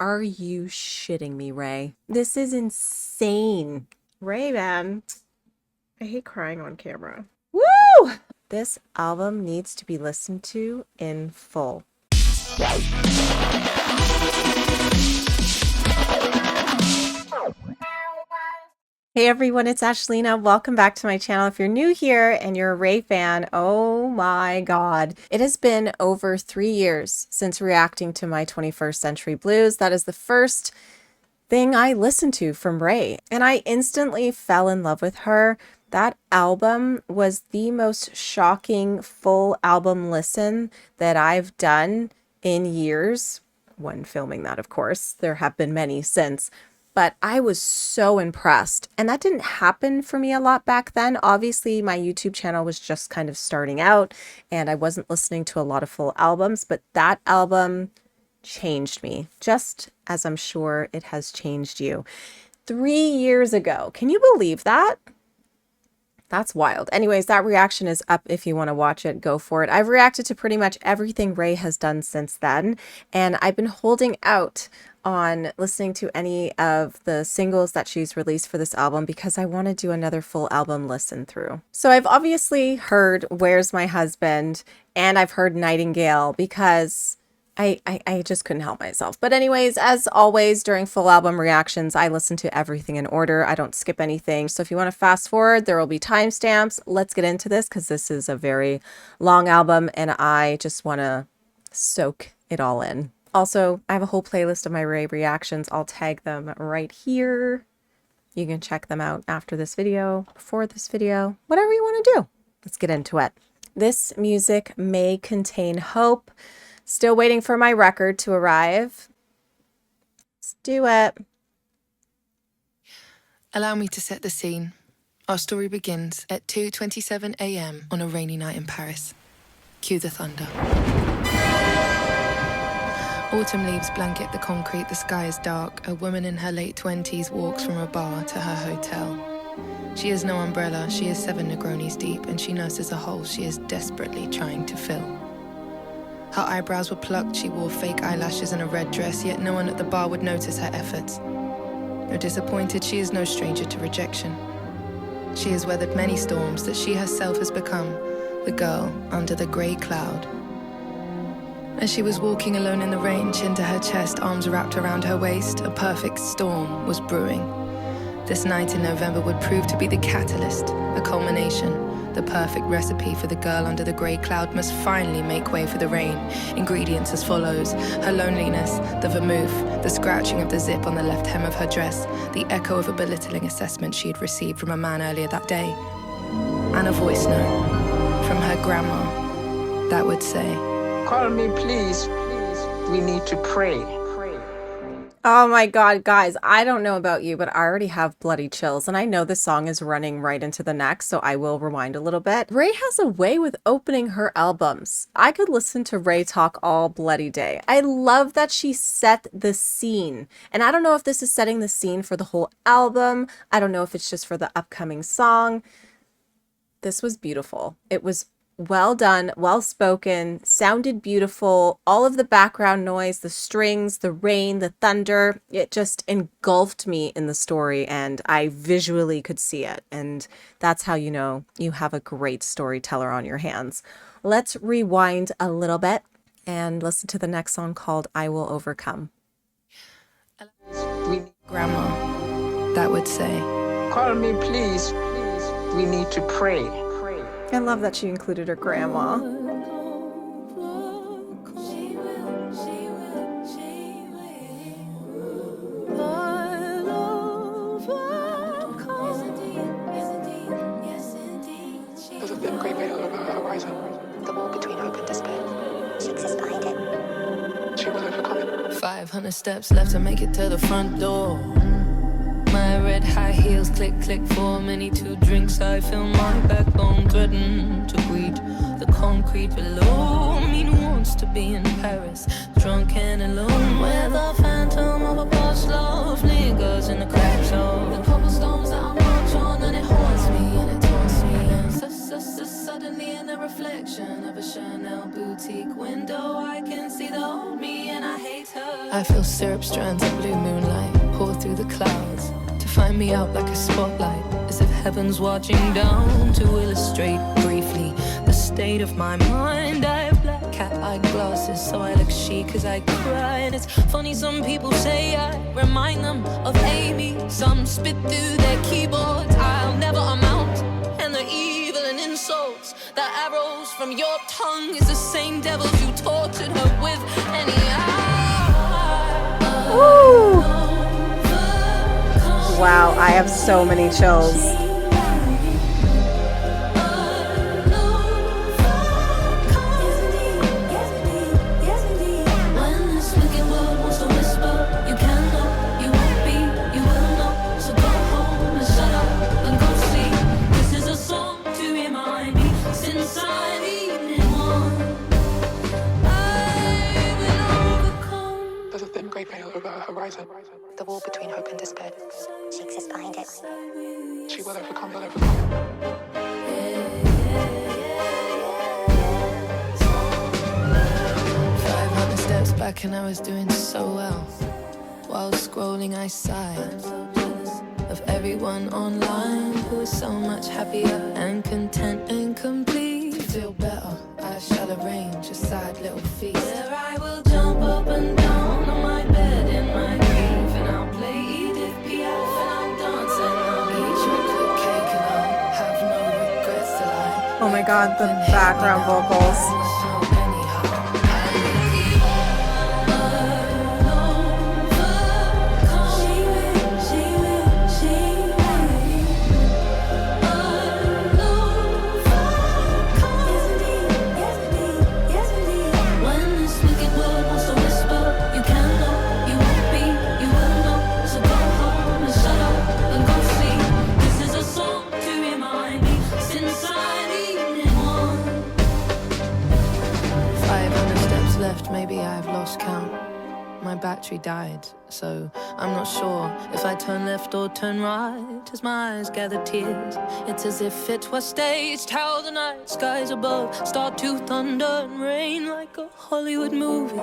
Are you shitting me, Raye? This is insane. Raye, man. I hate crying on camera. Woo! This album needs to be listened to in full. Hey everyone, it's Ashlena. Welcome back to my channel. If you're new here and you're a Raye fan, oh my god. It has been over 3 years since reacting to my 21st Century Blues. That is the first thing I listened to from Raye, and I instantly fell in love with her. That album was the most shocking full album listen that I've done in years. When filming that, of course. There have been many since. But I was so impressed. And that didn't happen for me a lot back then. Obviously, my YouTube channel was just kind of starting out and I wasn't listening to a lot of full albums, but that album changed me, just as I'm sure it has changed you. 3 years ago. Can you believe that? That's wild. Anyways, that reaction is up. If you want to watch it, go for it. I've reacted to pretty much everything Raye has done since then, and I've been holding out on listening to any of the singles that she's released for this album because I want to do another full album listen through. So I've obviously heard Where's My Husband, and I've heard Nightingale because I just couldn't help myself. But anyways, as always, during full album reactions, I listen to everything in order. I don't skip anything. So if you want to fast forward, there will be timestamps. Let's get into this because this is a very long album and I just want to soak it all in. Also, I have a whole playlist of my Raye reactions. I'll tag them right here. You can check them out after this video, before this video, whatever you want to do. Let's get into it. This music may contain hope. Still waiting for my record to arrive. Let's do it. Allow me to set the scene. Our story begins at 2:27 a.m. on a rainy night in Paris. Cue the thunder. Autumn leaves blanket the concrete, the sky is dark. A woman in her late 20s walks from a bar to her hotel. She has no umbrella, she is 7 Negronis deep, and she nurses a hole she is desperately trying to fill. Her eyebrows were plucked, she wore fake eyelashes and a red dress, yet no one at the bar would notice her efforts. Though disappointed, she is no stranger to rejection. She has weathered many storms, that she herself has become the girl under the grey cloud. As she was walking alone in the rain, chin to her chest, arms wrapped around her waist, a perfect storm was brewing. This night in November would prove to be the catalyst, a culmination. The perfect recipe for the girl under the grey cloud must finally make way for the rain. Ingredients as follows: her loneliness, the vermouth, the scratching of the zip on the left hem of her dress, the echo of a belittling assessment she had received from a man earlier that day, and a voice note from her grandma that would say, "Call me, please. We need to pray." Oh my god, guys, I don't know about you, but I already have bloody chills, and I know this song is running right into the next, so I will rewind a little bit. Raye has a way with opening her albums. I could listen to Raye talk all bloody day. I love that she set the scene, and I don't know if this is setting the scene for the whole album. I don't know if it's just for the upcoming song. This was beautiful. It was well done, well spoken, sounded beautiful. All of the background noise, the strings, the rain, the thunder, it just engulfed me in the story and I visually could see it. And that's how you know you have a great storyteller on your hands. Let's rewind a little bit and listen to the next song called I Will Overcome. grandma that would say, "Call me, please. We need to pray." I love that she included her grandma. There's a thin grey veil over her horizon. The wall between hope and despair. She exists behind it. She will overcome it. 500 steps left to make it to the front door. My red high heels click, click, for many 2 drinks. I feel my backbone threaten to greet the concrete below me. Who wants to be in Paris, drunk and alone, where the phantom of a boss love lingers in the cracks of the cobblestones that I march on, and it haunts me and it taunts me. And suddenly in the reflection of a the Chanel boutique window. I can see the old me and I hate her. I feel syrup strands of blue moonlight pour through the clouds to find me out like a spotlight, as if heaven's watching down to illustrate briefly the state of my mind. I have black cat eye glasses so I look chic as I cry. And it's funny, some people say I remind them of Amy. Some spit through their keyboards, I'll never amount. And the evil and insults, the arrows from your tongue is the same devils you tortured her with. Woo! Wow, I have so many chills. There's a thin grey veil over her horizon. The wall between hope and despair. She exists behind it. She will overcome, will overcome. 500 steps back and I was doing so well. While scrolling I sighed of everyone online who is so much happier and content and complete. To feel better, I shall arrange a sad little feast where I will jump up and down on my bed in my grief, and I'll play Edith Piaf and I'll dance and I'll eat chocolate cake and I'll have no regrets till I. Oh my god, the background vocals. Maybe I've lost count. My battery died, so I'm not sure if I turn left or turn right as my eyes gather tears. It's as if it was staged, how the night skies above start to thunder and rain like a Hollywood movie,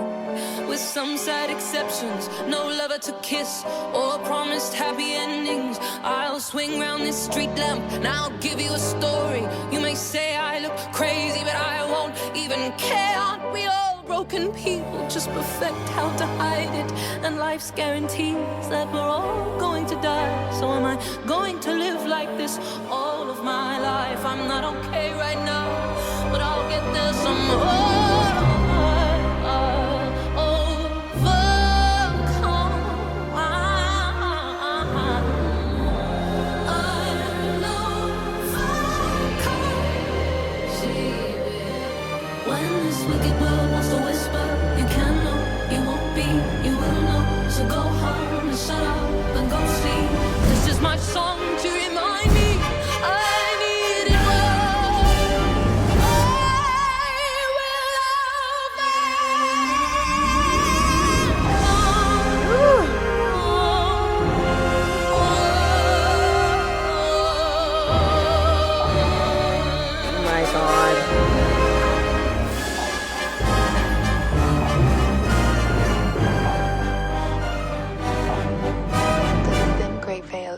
with some sad exceptions. No lover to kiss or promised happy endings. I'll swing round this street lamp and I'll give you a story. You may say I look crazy, but I won't even care. Aren't we all broken people, just perfect how to hide it? And life's guarantees that we're all going to die. So am I going to live like this all of my life? I'm not okay right now, but I'll get there somehow. My song to remind me I need it more. I will Oh my god.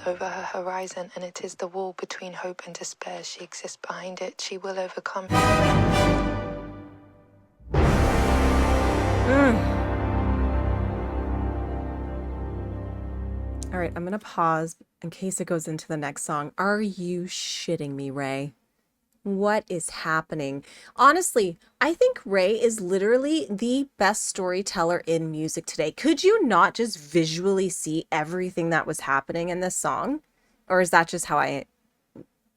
Over her horizon, and it is the wall between hope and despair. She exists behind it. She will overcome. All right, I'm gonna pause in case it goes into the next song. Are you shitting me, Raye? What is happening? Honestly, I think Raye is literally the best storyteller in music today. Could you not just visually see everything that was happening in this song? Or is that just how I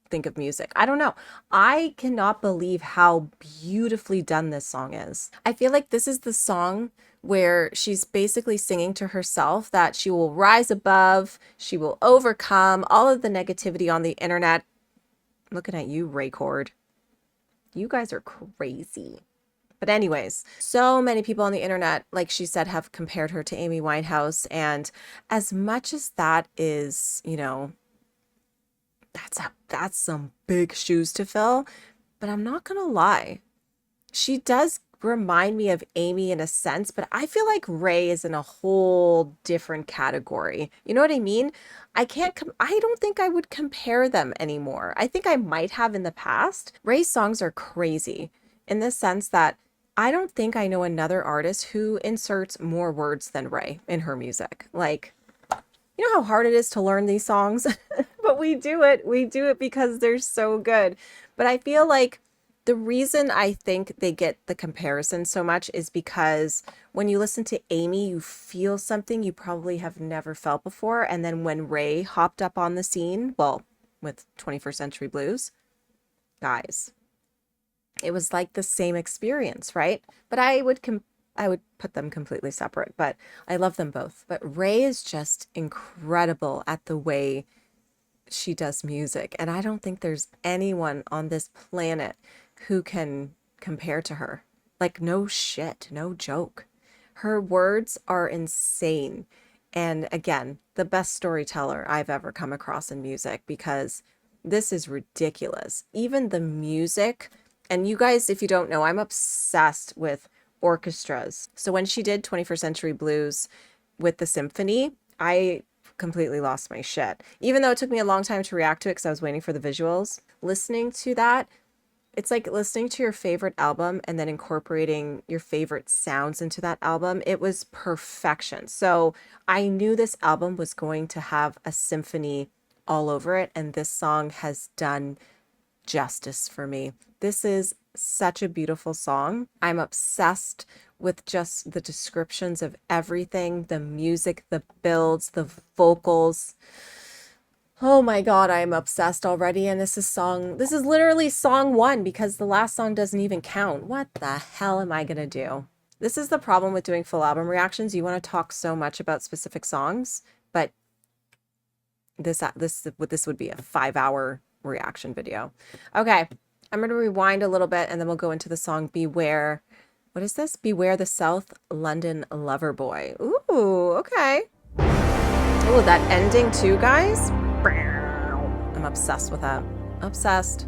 think of music? I don't know. I cannot believe how beautifully done this song is. I feel like this is the song where she's basically singing to herself that she will rise above, she will overcome all of the negativity on the internet. Looking at you, Raycord. You guys are crazy. But anyways, so many people on the internet, like she said, have compared her to Amy Winehouse. And as much as that is, you know, that's some big shoes to fill. But I'm not going to lie. she does remind me of Amy in a sense, but I feel like Raye is in a whole different category. You know what I mean? I don't think I would compare them anymore. I think I might have in the past. Raye's songs are crazy in the sense that I don't think I know another artist who inserts more words than Raye in her music. Like, you know how hard it is to learn these songs, but we do it. We do it because they're so good. But I feel like the reason I think they get the comparison so much is because when you listen to Amy, you feel something you probably have never felt before. And then when Raye hopped up on the scene, well, with 21st Century Blues, guys, it was like the same experience, right? But I would put them completely separate, but I love them both. But Raye is just incredible at the way she does music. And I don't think there's anyone on this planet who can compare to her. Like, no shit, no joke. Her words are insane. And again, the best storyteller I've ever come across in music, because this is ridiculous. Even the music, and you guys, if you don't know, I'm obsessed with orchestras. So when she did 21st Century Blues with the Symphony, I completely lost my shit. Even though it took me a long time to react to it because I was waiting for the visuals, listening to that, it's like listening to your favorite album and then incorporating your favorite sounds into that album. It was perfection. So I knew this album was going to have a symphony all over it, and this song has done justice for me. This is such a beautiful song. I'm obsessed with just the descriptions of everything, the music, the builds, the vocals. Oh my God, I'm obsessed already. And this is literally song 1 because the last song doesn't even count. What the hell am I going to do? This is the problem with doing full album reactions. You want to talk so much about specific songs, but this would be a 5-hour reaction video. Okay, I'm going to rewind a little bit and then we'll go into the song Beware. What is this? Beware the South London Lover Boy. Ooh, okay. Ooh, that ending too, guys. I'm obsessed with that. Obsessed.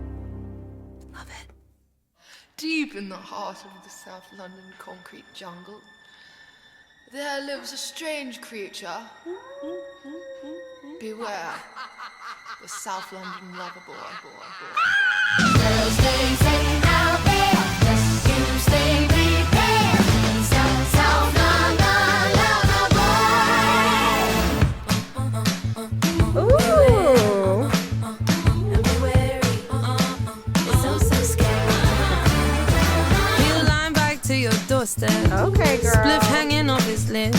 Love it. Deep in the heart of the South London concrete jungle, there lives a strange creature. Beware the South London lover boy. Girls, they say out there, just you stay prepared. South London lover boy. Ooh. And be wary, it's so scary. He'll line back to your doorstep. Okay, girl. Spliff hanging off his lips.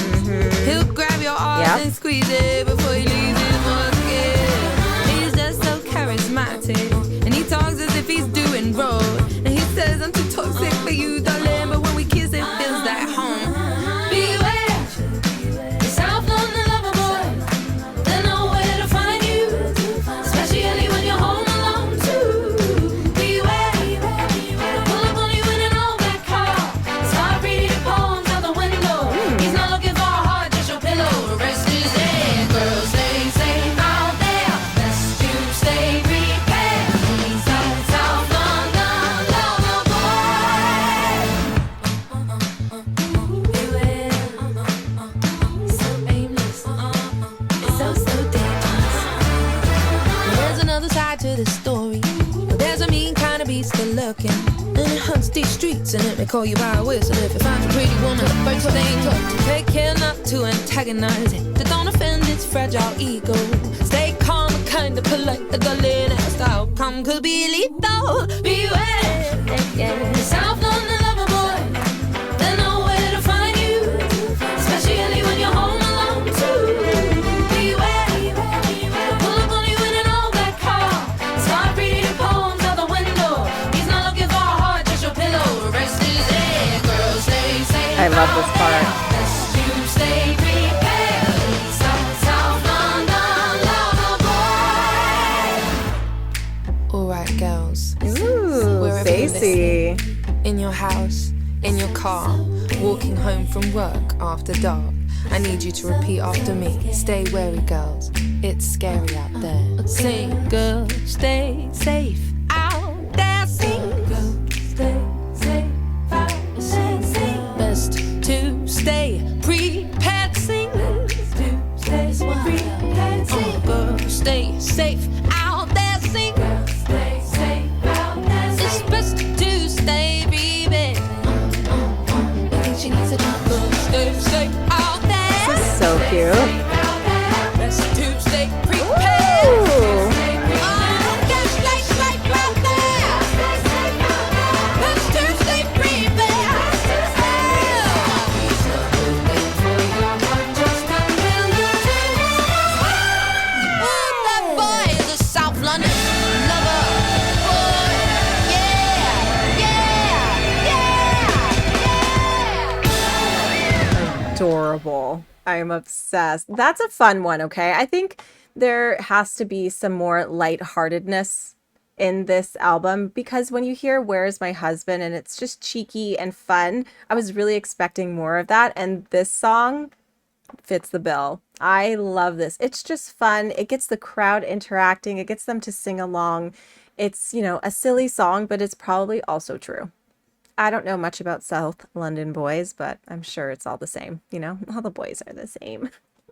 He'll grab your arm Yep. and squeeze it before he leaves his bucket. He's just so charismatic, and he talks as if he's doing road. And he says, I'm too toxic for you, darling, but when we kiss it feels like home. Beware, the South London lover boy. They know where to find you, especially when you're home alone too. Beware, pull up on you in an old black car. Start reading poems out the window. He's not looking for a heart, just your pillow to rest his head. Girls, they say out there, best you stay prepared. He's a South London lover boy. Beware, so aimless, it's so dangerous. There's another side to this story. There's a mean kind of beast still lurking, and it hunts these streets, and it may call you by a whistle if it finds a pretty woman. The first thing, take care not to antagonize it, that don't offend its fragile ego. Stay calm and kind of polite, the darling as the outcome could be lethal. Beware, the South London lover boy. They know where to find you, especially when you're home alone too. Beware, pull up on you in an old black car. Start reading poems out the window. He's not looking for a heart, just your pillow to rest his head. Girls, they say I love this part. best you stay prepared. South London lover boy. Alright, girls. Ooh, Wherever you're Stacey. In your house, in your car, walking home from work after dark. I need you to repeat after me. Stay wary, girls. It's scary out there. Sing, girl, stay safe out there. Sing, Stay safe safe out there. Sing. It's best to stay, baby. I think she needs a jump. Stay out there. This is so cute. Best to stay prepared. Ooh. Adorable. I am obsessed. That's a fun one, okay? I think there has to be some more lightheartedness in this album because when you hear Where's My Husband and it's just cheeky and fun, I was really expecting more of that, and this song fits the bill. I love this. It's just fun. It gets the crowd interacting. It gets them to sing along. It's, you know, a silly song, but it's probably also true. I don't know much about South London boys, but I'm sure it's all the same. You know, all the boys are the same.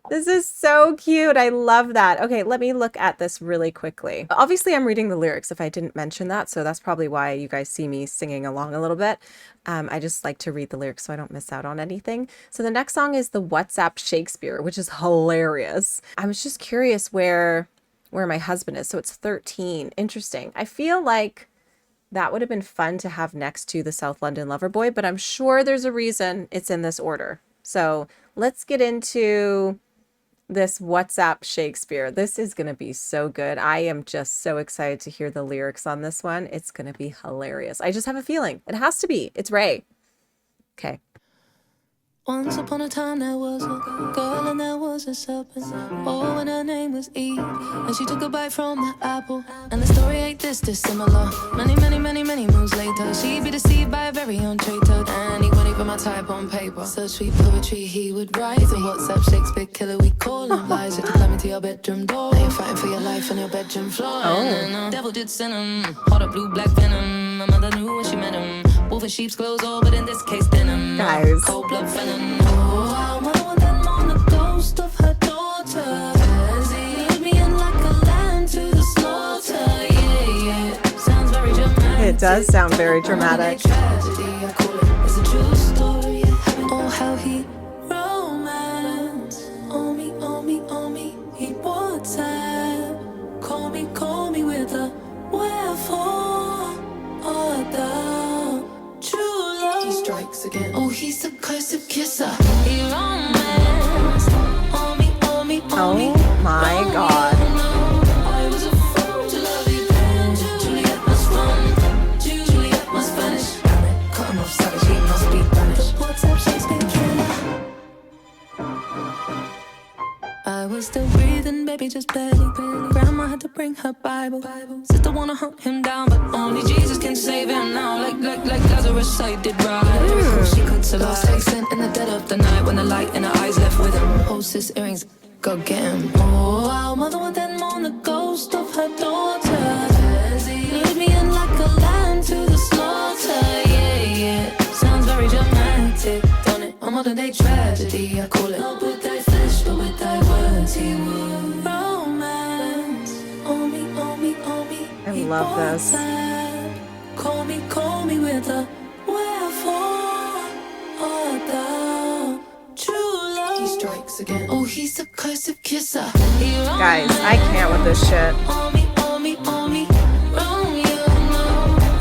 This is so cute. I love that. Okay, let me look at this really quickly. Obviously, I'm reading the lyrics if I didn't mention that, so that's probably why you guys see me singing along a little bit. I just like to read the lyrics so I don't miss out on anything. So the next song is the WhatsApp Shakespeare, which is hilarious. I was just curious where my husband is. So it's 13. Interesting. I feel like that would have been fun to have next to the South London Lover Boy, but I'm sure there's a reason it's in this order. So let's get into this WhatsApp Shakespeare. This is going to be so good. I am just so excited to hear the lyrics on this one. It's going to be hilarious. I just have a feeling. It has to be. It's Raye. Okay. Once upon a time there was a girl and there was a serpent. Oh, and her name was Eve. And she took a bite from the apple. And the story ain't this dissimilar. Many moons later, she'd be deceived by a very own traitor. And he wouldn't even my type on paper. So sweet poetry he would write. And WhatsApp Shakespeare killer we call him. Lies if you climb into your bedroom door. Now you're fighting for your life on your bedroom floor. And the devil did send him. Heart of blue black venom. My mother knew when she met him. Wolf in sheep's clothes, oh, but in this case denim. Guys. Cold blood venom. Oh, I want them on the ghost of her daughter. As he lead me in like a lamb to the slaughter. Yeah. Sounds very dramatic. It does sound very dramatic. Tragedy, I call it. It's a true story. Oh, how he romance. On me. He WhatsApp. Call me with a wherefore. Art thou true love? He strikes again. Oh, he's a cursive kisser. He romance. On me. Oh my God. I was a fool to love you. Juliet must run. Juliet must vanish. Cut him off savage, he must be banished. WhatsApp Shakespeare killer. I was still breathing, baby, just barely. Grandma had to bring her Bible. Sister wanna hunt him down, but only Jesus can save him now. Like Lazarus, I did right. She could survive. Lost accent in the dead of the night when the light in her eyes left with him. Hostess earrings, go get him. Oh, our mother with them on the ghost of her daughter. Lead me in like a lamb to the slaughter. Yeah. Sounds very dramatic, don't it? A modern day tragedy, I call it. Not with thy flesh, but with thy words he would romance. On me. I love this. Call me with a wherefore art thou true love? He strikes again. Oh, he's a cursive kisser. Guys, I can't with this shit. On me. Romeo, no.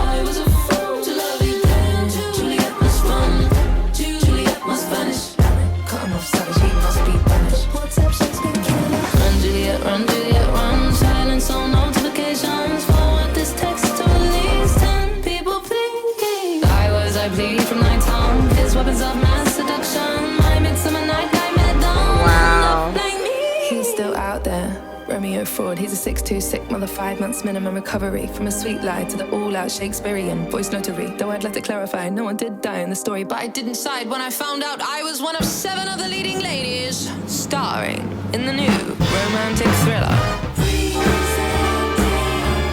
I was a fool to love you then. Juliet must run. Juliet must vanish. Cut him off savage, he must be banished. WhatsApp Shakespeare killer. Run, Juliet, run. Silence on notifications. Forward this text to at least 10 people, please. I bleed from night home. His weapons of mass seduction. My midsummer night dawn. Wow. Like me. He's still out there. Romeo fraud, he's a 6'2", sick mother, 5 months minimum recovery. From a sweet lie to the all-out Shakespearean voice notary. Though I'd like to clarify, no one did die in the story, but I didn't side when I found out I was one of 7 of the leading ladies. Starring in the new romantic thriller.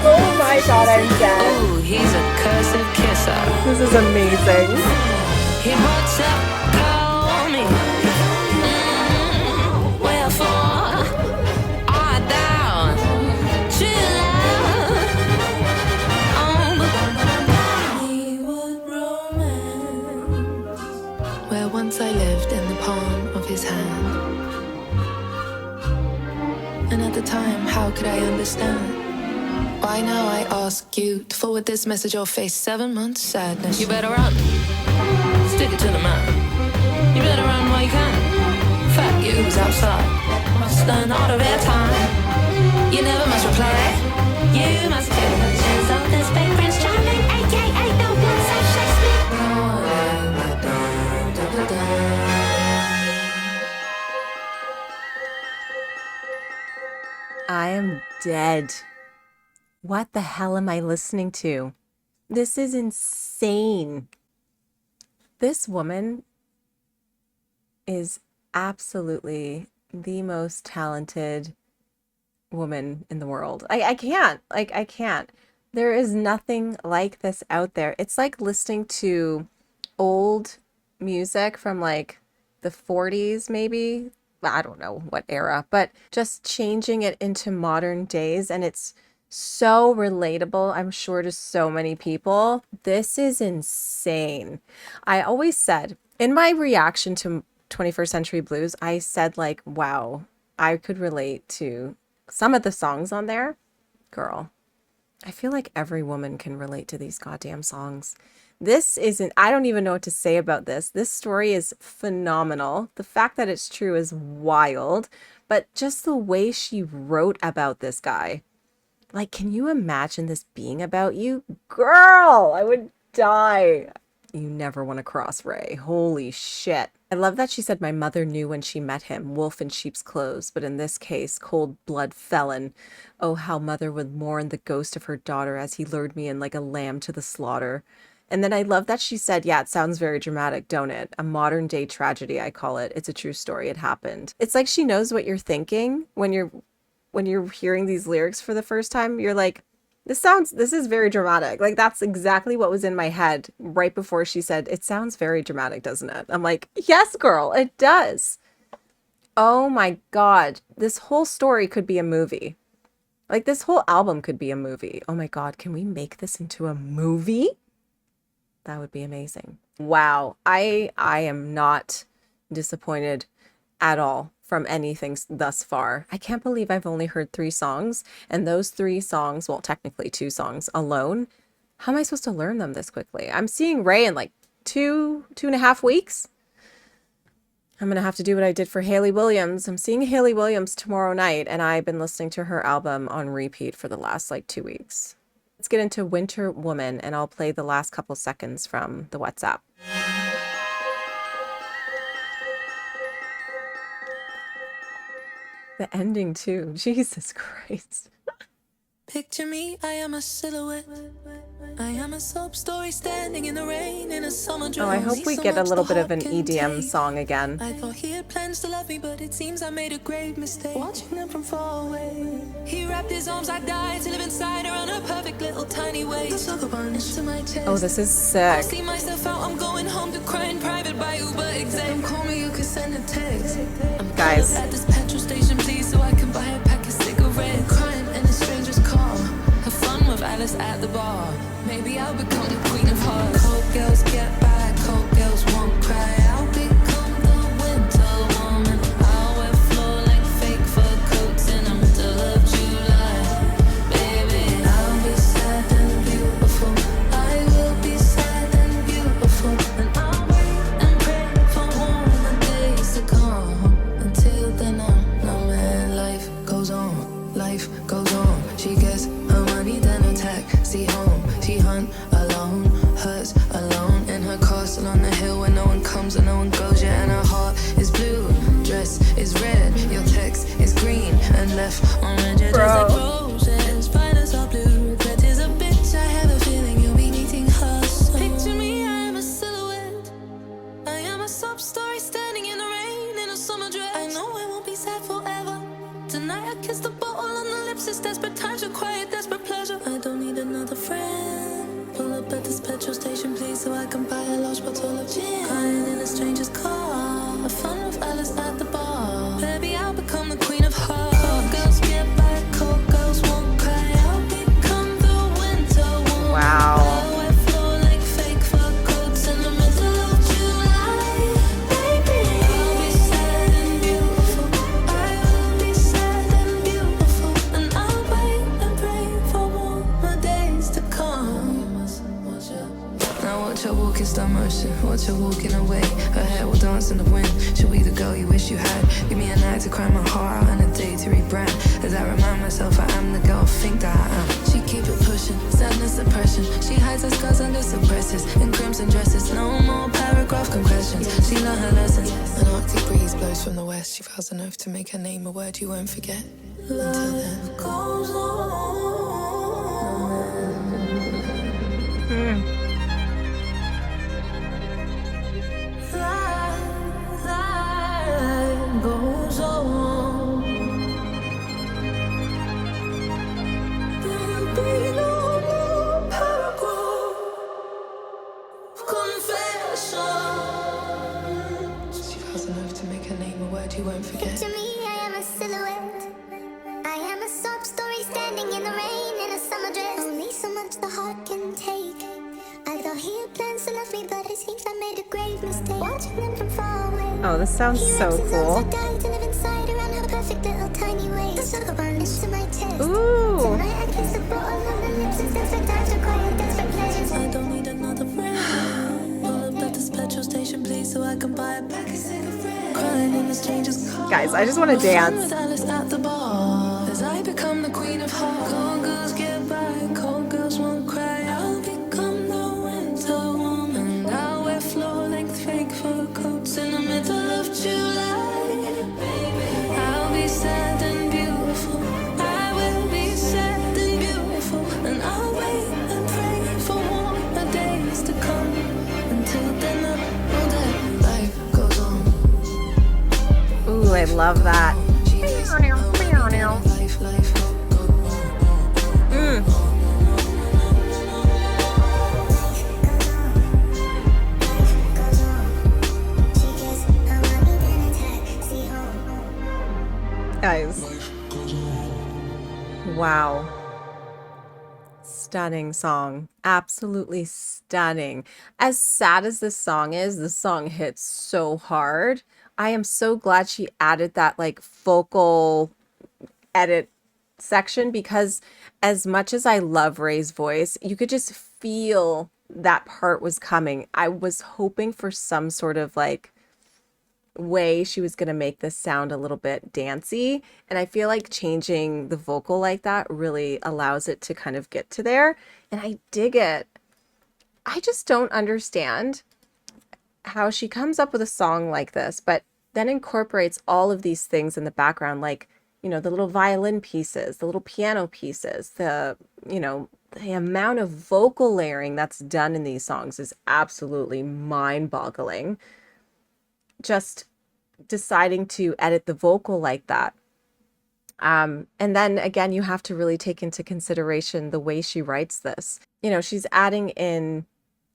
Oh my God, I'm dead. Oh, he's a cursive kisser. This is amazing. He WhatsApp call me. Wherefore art thou And at the time, how could I understand? Why now I ask you to forward this message or face 7 months sadness? You better run. Stick it to the man. You better run while you can. Fat you's outside. Must learn all of their time. You never must reply. You must take the chance of this big Prince Charming, aka the one said Shakespeare. I am dead. What the hell am I listening to? This is insane. This woman is absolutely the most talented woman in the world. I can't. I can't. There is nothing like this out there. It's like listening to old music from like the 40s, maybe. I don't know what era, but just changing it into modern days, and it's so relatable, I'm sure, to so many people. This is insane. I always said in my reaction to 21st Century Blues, I said like, wow, I could relate to some of the songs on there. Girl, I feel like every woman can relate to these goddamn songs. This isn't, I don't even know what to say about this. This story is phenomenal. The fact that it's true is wild, but just the way she wrote about this guy. Like, can you imagine this being about you? Girl, I would die. You never want to cross Raye. Holy shit. I love that she said my mother knew when she met him, wolf in sheep's clothes, but in this case, cold blood felon. Oh, how mother would mourn the ghost of her daughter as he lured me in like a lamb to the slaughter. And then I love that she said, yeah, it sounds very dramatic, don't it? A modern day tragedy, I call it. It's a true story. It happened. It's like she knows what you're thinking when you're hearing these lyrics for the first time. You're like, this is very dramatic. Like, that's exactly what was in my head right before she said, it sounds very dramatic, doesn't it? I'm like, yes, girl, it does. Oh my God. This whole story could be a movie. Like, this whole album could be a movie. Oh my God. Can we make this into a movie? That would be amazing. Wow. I am not disappointed at all from anything thus far. I can't believe I've only heard 3 songs, and those 3 songs, well, technically 2 songs alone. How am I supposed to learn them this quickly? I'm seeing Raye in like 2.5 weeks. I'm going to have to do what I did for Hayley Williams. I'm seeing Hayley Williams tomorrow night, and I've been listening to her album on repeat for the last like 2 weeks. Let's get into Winter Woman, and I'll play the last couple seconds from the WhatsApp. The ending too. Jesus Christ. Picture me, I am a silhouette. I am a sob story standing in the rain in a summer dress. Oh, I hope we get a little bit of an EDM song again. I thought he had plans to love me, but it seems I made a grave mistake. Watching them from far away. He wrapped his arms, I died to live inside her on a perfect little tiny waist. The sugar bunch to my chest. Oh, this is I sick. see myself out, I'm going home to cry in private by Uber exec. Don't call me, you can send a text. I'm Guys. at this petrol station, please, so I can buy a pack of cigarettes. Crying in a stranger's car. Have fun with Alice at the bar. Maybe I'll become the queen of hearts. Cold girls get by, cold girls won't cry. I'll become the winter woman. I'll wear floor-length fake fur coats in the middle of July. Baby, I'll be sad and beautiful. I will be sad and beautiful. And I'll wait and pray for warmer days to come. Until then, no man, life goes on. Life goes on. She gets her money, then attack. See home, she hunt alone, hurts alone in her castle on the hill where no one comes and no one goes. Yeah, and her heart is blue, dress is red, your text is green and left on red. Yeah, just like roses, violets are blue. Regret is a bitch. I have a feeling you'll be needing her. So picture me, I am a silhouette. I am a sob story standing in the rain in a summer dress. I know I won't be sad forever. Tonight I kiss the bottle on the lips. It's desperate times require desperate pleasure. I don't need another friend. Pull up at this petrol station, please, so I can buy a large bottle of gin. Crying in a stranger's car. Have fun with Alice at the bar. Baby, I'll become the queen of hearts. Cold girls get by, cold girls won't cry. I'll become the winter woman. Wow. I'll wear floor-length fake fur coats in the middle of July. Baby, I'll be sad and beautiful. I will be sad and beautiful. motion, watch her walking away. Her hair will dance in the wind. She'll be the girl you wish you had. Give me a night to cry my heart out and a day to rebrand. As I remind myself I am the girl I think that I am. She keep it pushing, sadness, suppression. She hides her scars under suppressors. In crimson dresses, no more paragraph concretions. She learned her lessons. An arctic breeze blows from the west. She vows an oath to make her name a word you won't forget. Until then. Goes on. Life goes on. There'll be no more paragraph confession. She vows an oath to make her name a word you won't forget. To me, I am a silhouette. I am a sob story standing in the rain in a summer dress. Only so much the heart can take. I thought he had plans to love me, but it seems I made a grave mistake. Watching them from far away. Oh, this sounds so cool. To live inside around her perfect little tiny waist. The into my chest. Ooh. Tonight I kiss the bottle on the lips and desperate times to quiet desperate pleasures. I don't need another friend. Pull up at this petrol station, please, so I can buy a pack of cigarettes. Crying in the stranger's car. Guys, I just want to dance. With Alice at the bar. As I become the queen of hearts. Cold girls get by, cold girls won't cry. I'll become the winter woman. I'll wear floor-length fake fur coats in the middle of July. Baby, I'll be sad and beautiful. I will be sad and beautiful. And I'll wait and pray for warmer days to come. Until then, all day life goes on. Ooh, I love that. Guys. Wow. Stunning song. Absolutely stunning. As sad as this song is, the song hits so hard. I am so glad she added that like vocal edit section, because as much as I love Raye's voice, you could just feel that part was coming. I was hoping for some sort of like way she was going to make this sound a little bit dancey, and I feel like changing the vocal like that really allows it to kind of get to there, and I dig it. I just don't understand how she comes up with a song like this, but then incorporates all of these things in the background, like, you know, the little violin pieces, the little piano pieces, the, you know, the amount of vocal layering that's done in these songs is absolutely mind-boggling. Just deciding to edit the vocal like that. And then again, you have to really take into consideration the way she writes this. You know, she's adding in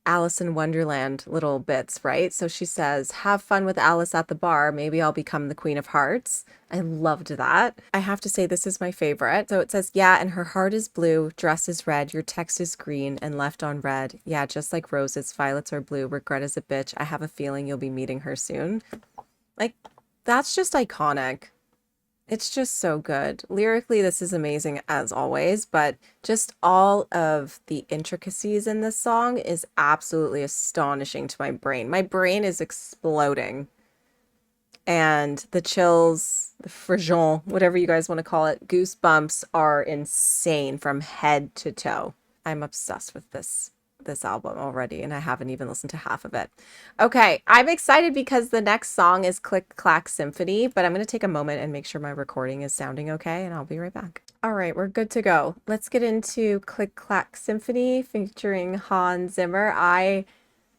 Alice in Wonderland little bits, right? So she says, have fun with Alice at the bar. Maybe I'll become the Queen of Hearts. I loved that. I have to say this is my favorite. So it says, yeah, and her heart is blue, dress is red, your text is green and left on red. Yeah, just like roses, violets are blue, regret is a bitch. I have a feeling you'll be meeting her soon. Like, that's just iconic. It's just so good. Lyrically, this is amazing as always, but just all of the intricacies in this song is absolutely astonishing to my brain. My brain is exploding. And the chills, the frisson, whatever you guys want to call it, goosebumps are insane from head to toe. I'm obsessed with this album already, and I haven't even listened to half of it. Okay, I'm excited because the next song is Click Clack Symphony, but I'm going to take a moment and make sure my recording is sounding okay, and I'll be right back. All right, we're good to go. Let's get into Click Clack Symphony featuring Hans Zimmer.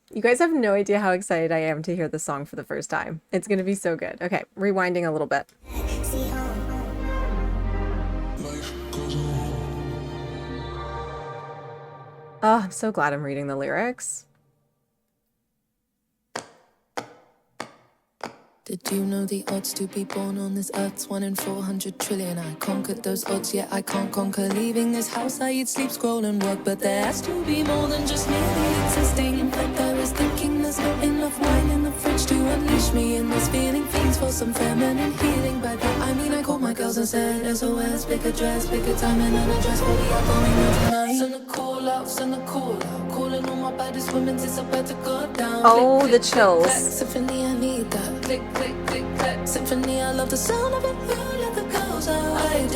You guys have no idea how excited I am to hear the song for the first time. It's going to be so good. Okay, rewinding a little bit. Oh, I'm so glad I'm reading the lyrics. Did you know the odds to be born on this earth's 1 in 400 trillion? I conquered those odds, yet I can't conquer leaving this house. I eat, sleep, scroll and work, but there has to be more than just merely existing. In fact, there is thinking there's not enough wine in the fridge to unleash me in this feeling. Feeds for some feminine healing. By that I mean I call my girl girls and said SOS, pick a dress, pick a time and an address, where we are going out tonight. Send a call out, send a call out. Calling all my baddest women, it's about to go down. Oh, Click, the click, click, clack. chills. Symphony, I need that. Click, click, click, clack. Symphony, I love the sound of it. You let the girls out. I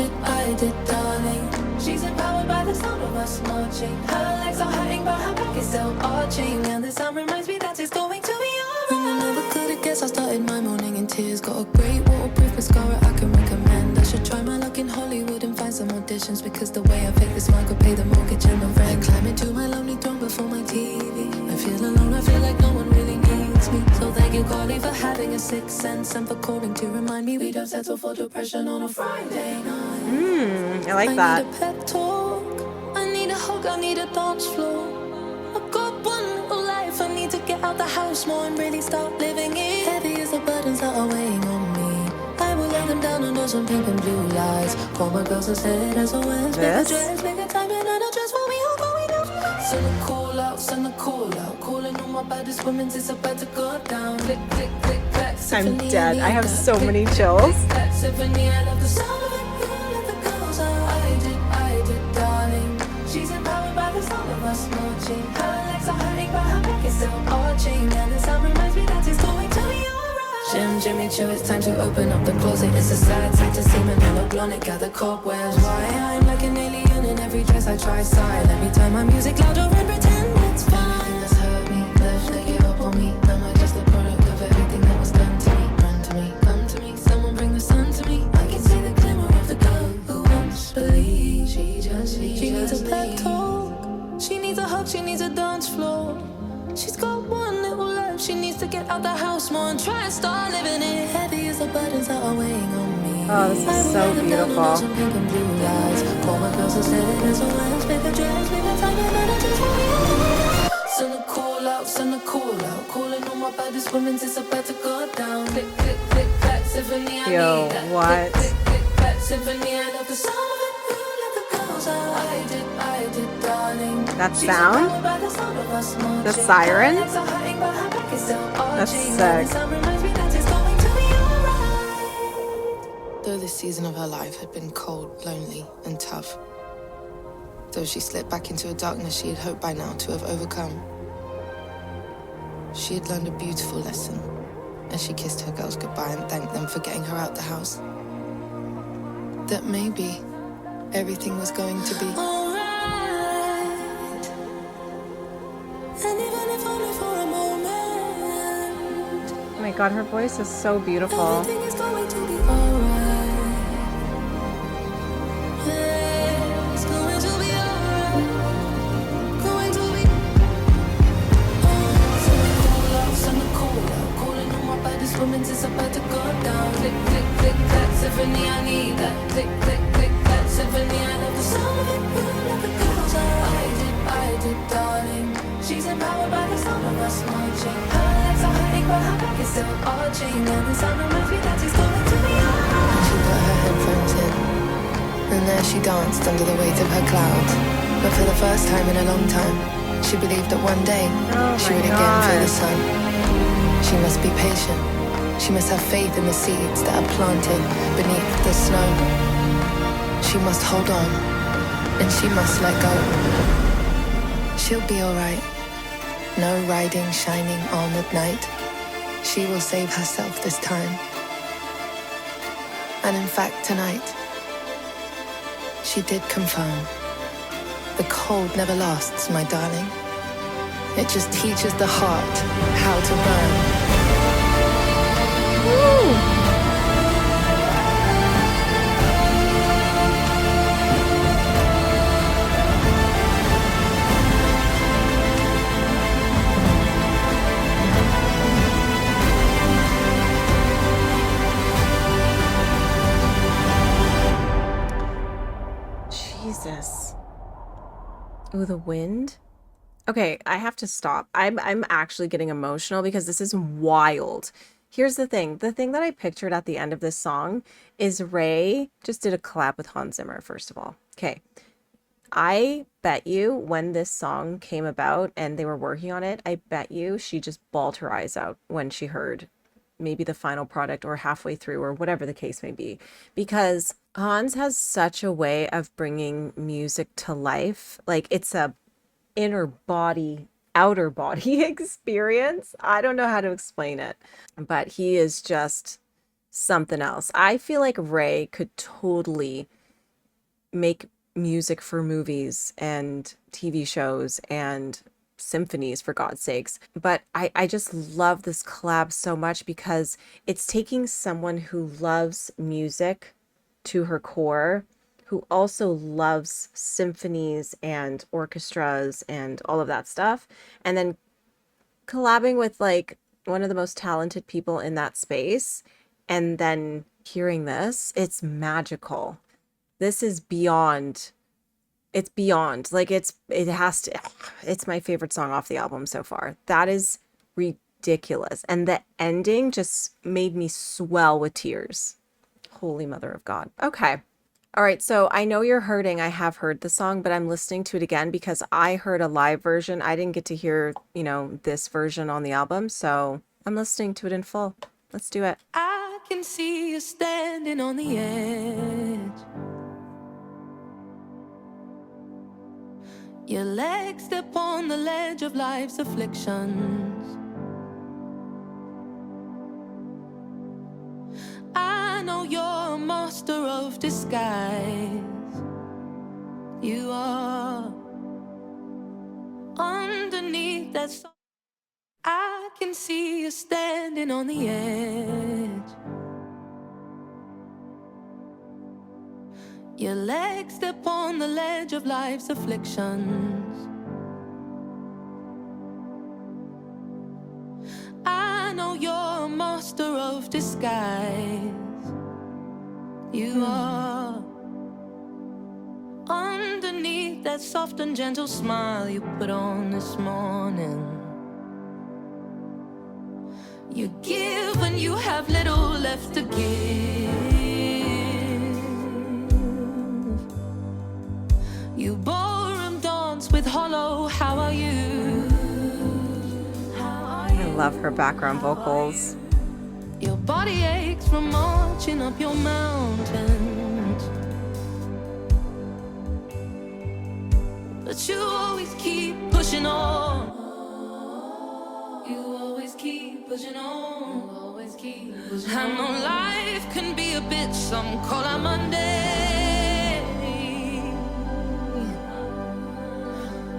did, darling. She's empowered by the sound of us marching. Her legs are hurting, but her back is still arching. And the sound reminds me that it's going to be alright. And I never could have guessed I started my morning in tears. Got a great waterproof mascara I can recommend. I should try my luck in Hollywood and find some auditions, because the way I fake this smile could pay the mortgage and my rent. Climbing to my lonely throne before my TV. I feel alone, I feel like no one really needs me. So thank you, Carly, for having a sixth sense and for calling to remind me we don't settle for depression on a Friday night. I like that. I need a pep talk, I need a hug, I need a dance floor. I've got one little life, I need to get out the house more and really start living it. Heavy as the burdens that are weighing on me, I will lay them down under some pink and blue lights. Call my girls and said SOS, make a dress, make a time and an address, where we all going out. Send a call out, send a call out. Calling all my baddest women, it's about to go down. Click, click, click, clack. I'm dead. I have so many chills. Symphony, I love the sound of it. You let the girls out. I did, darling. She's empowered by the sound of us marching. Her legs are hurting, but her back is still arching. And the sound reminds me that it's going to be alright. Jimmy Choo, it's time to open up the closet. It's a sad sight to see Manila blonde gather cobwebs. Why I'm like an alien in every dress I try. Sigh, let me turn my music louder and pretend it's fine. Everything that's hurt me, left, they give up on me. Am I just a product of everything that was done to me? Run to me, come to me, someone bring the sun to me. I can see the glimmer of the girl who won't believe. She needs a pep talk, she needs a hug, she needs a dance floor. She's got one little life, she needs to get out the house more and try and start living it. Heavy as the burdens that are weighing on me. Oh, this is so beautiful. Send a call out, send a call out. Calling all my baddest women, it's about to go down. Click, click, click, clack. Symphony, I Yo, need that. what? Click, click, click, clack. Symphony, I love the sound of it. You let the girls out. I did, darling. That sound? The siren? That's sick. Though this season of her life had been cold, lonely, and tough, though she slipped back into a darkness she had hoped by now to have overcome, she had learned a beautiful lesson as she kissed her girls goodbye and thanked them for getting her out the house. That maybe everything was going to be alright. And even if only for a moment, Oh my god, her voice is so beautiful. everything is going to be alright. It's going to be alright. Going to be. Send a call out. Calling all my baddest women, it's about to go down. Click, click, click, clack. Symphony, I need that. Click, click, click, clack. Symphony, I love the sound of it. You let the girls out. I did, darling. She's empowered by the sound of us marching. Her legs are hurting, but her back is still arching. And the sound reminds me that it's going to be alright. She put her headphones in, and there she danced under the weight of her clouds. But for the first time in a long time, she believed that one day she would again feel the sun. She must be patient. She must have faith in the seeds that are planted beneath the snow. She must hold on, and she must let go. She'll be alright. No riding shining on at night. She will save herself this time. And in fact, tonight, she did confirm. The cold never lasts, my darling. It just teaches the heart how to burn. Jesus. Oh, the wind. Okay, I have to stop. I'm actually getting emotional because this is wild. Here's the thing. The thing that I pictured at the end of this song is Raye just did a collab with Hans Zimmer, first of all. Okay. I bet you when this song came about and they were working on it, I bet you she just bawled her eyes out when she heard maybe the final product or halfway through or whatever the case may be, because Hans has such a way of bringing music to life. Like it's a inner body, outer body experience. I don't know how to explain it, but he is just something else. I feel like Raye could totally make music for movies and TV shows and symphonies, for God's sakes. But I just love this collab so much because it's taking someone who loves music to her core, who also loves symphonies and orchestras and all of that stuff, and then collabing with like one of the most talented people in that space. And then hearing this, it's magical. This is beyond, it's beyond, like it has to, it's my favorite song off the album so far. That is ridiculous. And the ending just made me swell with tears. Holy mother of God. Okay. All right. So I know you're hurting. I have heard the song, but I'm listening to it again because I heard a live version. I didn't get to hear, you know, this version on the album. So I'm listening to it in full. Let's do it. I can see you standing on the edge. Your legs step on the ledge of life's afflictions. I know you're a master of disguise. You are. Underneath that I can see you standing on the edge. Your legs step on the ledge of life's afflictions. I know you're a master of disguise. You are. Underneath that soft and gentle smile you put on this morning, you give when you have little left to give. You ballroom dance with hollow, how are you? I love her background vocals. Your body aches from marching up your mountains, but you always keep pushing on. You always keep pushing on. You always keep pushing on. I know life can be a bitch, some call her Monday.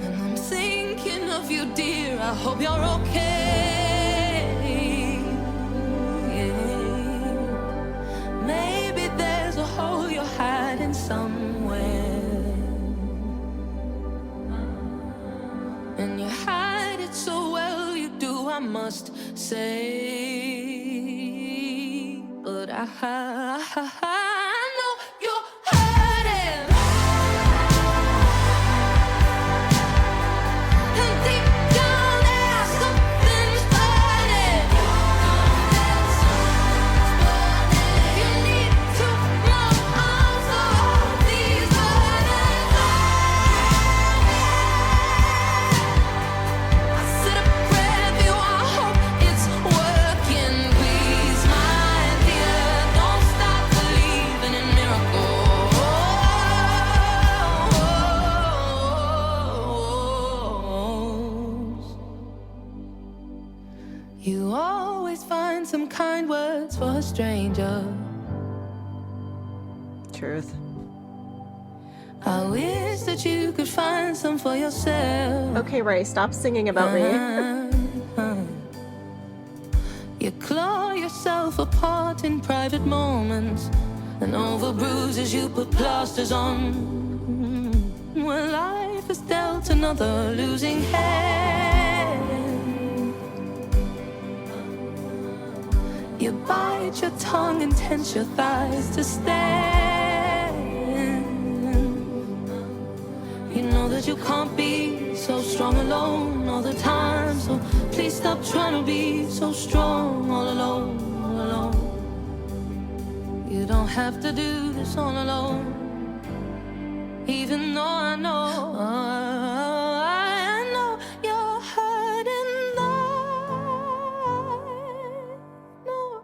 And I'm thinking of you, dear, I hope you're okay. Yeah. Maybe there's a hole you're hiding somewhere, and you hide it so well, you do, I must say. But I know you're hurting, and deep down there's something's burning. You need to know also these burdens. I said a prayer for you, I hope it's working. Please, my dear, don't stop believing in miracles. You always find some kind words for a stranger. Truth. I wish that you could find some for yourself. Okay, Raye, stop singing about me. You claw yourself apart in private moments, and over bruises you put plasters on. When life has dealt another losing hand, you bite your tongue and tense your thighs to stand. You know that you can't be so strong alone all the time, so please stop trying to be so strong all alone, all alone. You don't have to do this all alone, even though I know you're hurting. I know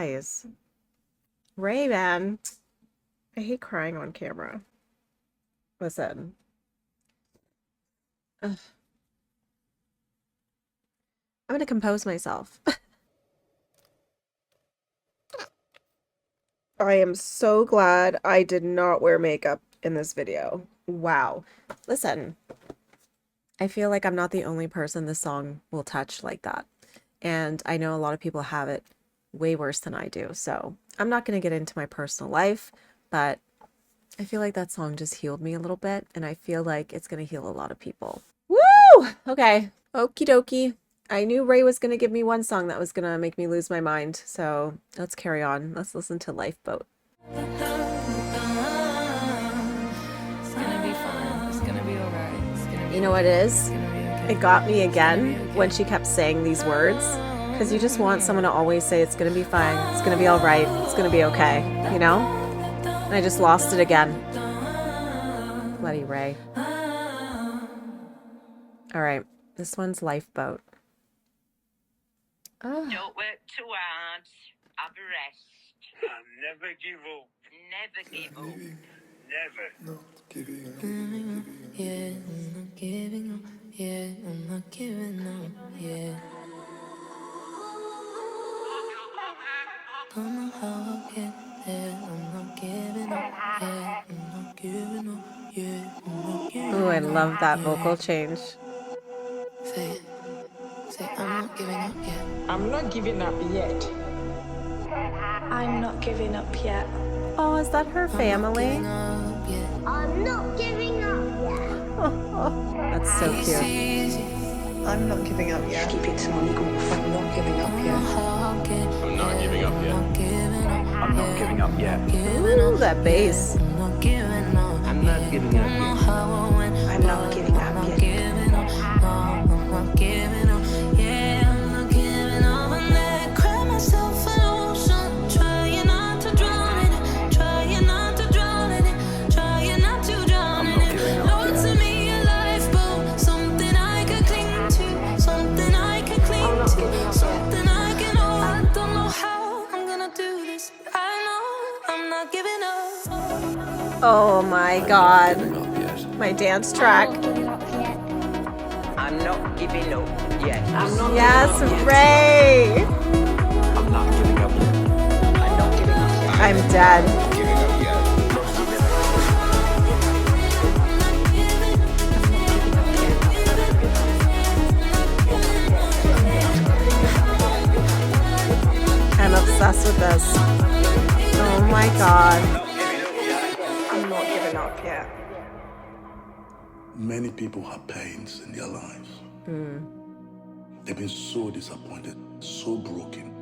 Guys. Raye, man. I hate crying on camera. Listen. Ugh. I'm gonna compose myself. I am so glad I did not wear makeup in this video. Wow. Listen, I feel like I'm not the only person this song will touch like that. And I know a lot of people have it way worse than I do. So I'm not going to get into my personal life, but I feel like that song just healed me a little bit. And I feel like it's going to heal a lot of people. Woo! Okay. Okie dokie. I knew Raye was going to give me one song that was going to make me lose my mind. So let's carry on. Let's listen to Lifeboat. It's gonna be fine. It's gonna be alright. It's gonna be. You know what it is? It's gonna be okay. It got me again when she kept saying these words. Because you just want someone to always say, it's going to be fine. It's going to be all right. It's going to be okay. You know? And I just lost it again. Bloody Raye. All right. This one's Lifeboat. Oh. Don't work too hard. Have a rest. And never give up. Never give up. Never. Not giving up. Yeah, I'm not giving up. Yeah, I'm not giving up. Yeah. Don't know how I'll get there. I'm not giving up. Yeah, I'm not giving up. Yeah, I'm not giving up. Ooh, I love that vocal change. Say it. Say, I'm not giving up yet. I'm not giving up yet. I'm not giving up yet. Oh, is that her family? I'm not giving up yet. That's so cute. I'm not giving up yet. Keep it on go. I'm not giving up yet. I'm not giving up yet. I'm not giving up yet. Ooh, that bass. I'm not giving up yet. I'm not giving up yet. I'm not giving up. Yeah, I'm not giving up. And then cry myself an ocean. Trying not to drown in it. Trying not to drown in it. Trying not to drown in it. Lord, to me a lifeboat. Something I could cling to. Something I could cling to. Something I can hold. I don't know how I'm gonna do this. I know I'm not giving up. Oh my God. My dance track. I'm not giving up yet. I'm not Yes, giving up yet. Raye. I'm not giving up yet. I'm not giving up yet. I'm dead. Giving up yet. I'm obsessed with this. Oh my God. I'm not giving up yet. Many people have pains in their lives. They've been so disappointed, so broken,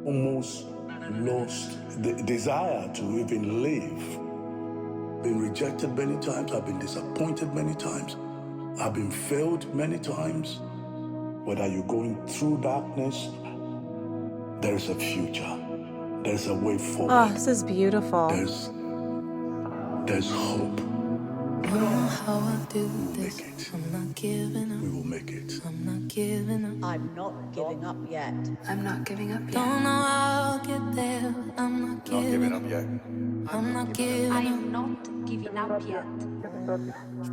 almost lost the desire to even live. Been rejected many times, I've been disappointed many times, I've been failed many times. Whether you're going through darkness, there is a future, there's a way forward. Oh, this is beautiful. There's hope. I don't know how I do this. Make it. I'm not giving up. We will make it. I'm not giving up. I'm not giving up yet. I'm not giving up yet. Don't know how I'll get there. I'm not Not giving giving up. up yet. I'm not giving up. not giving up yet.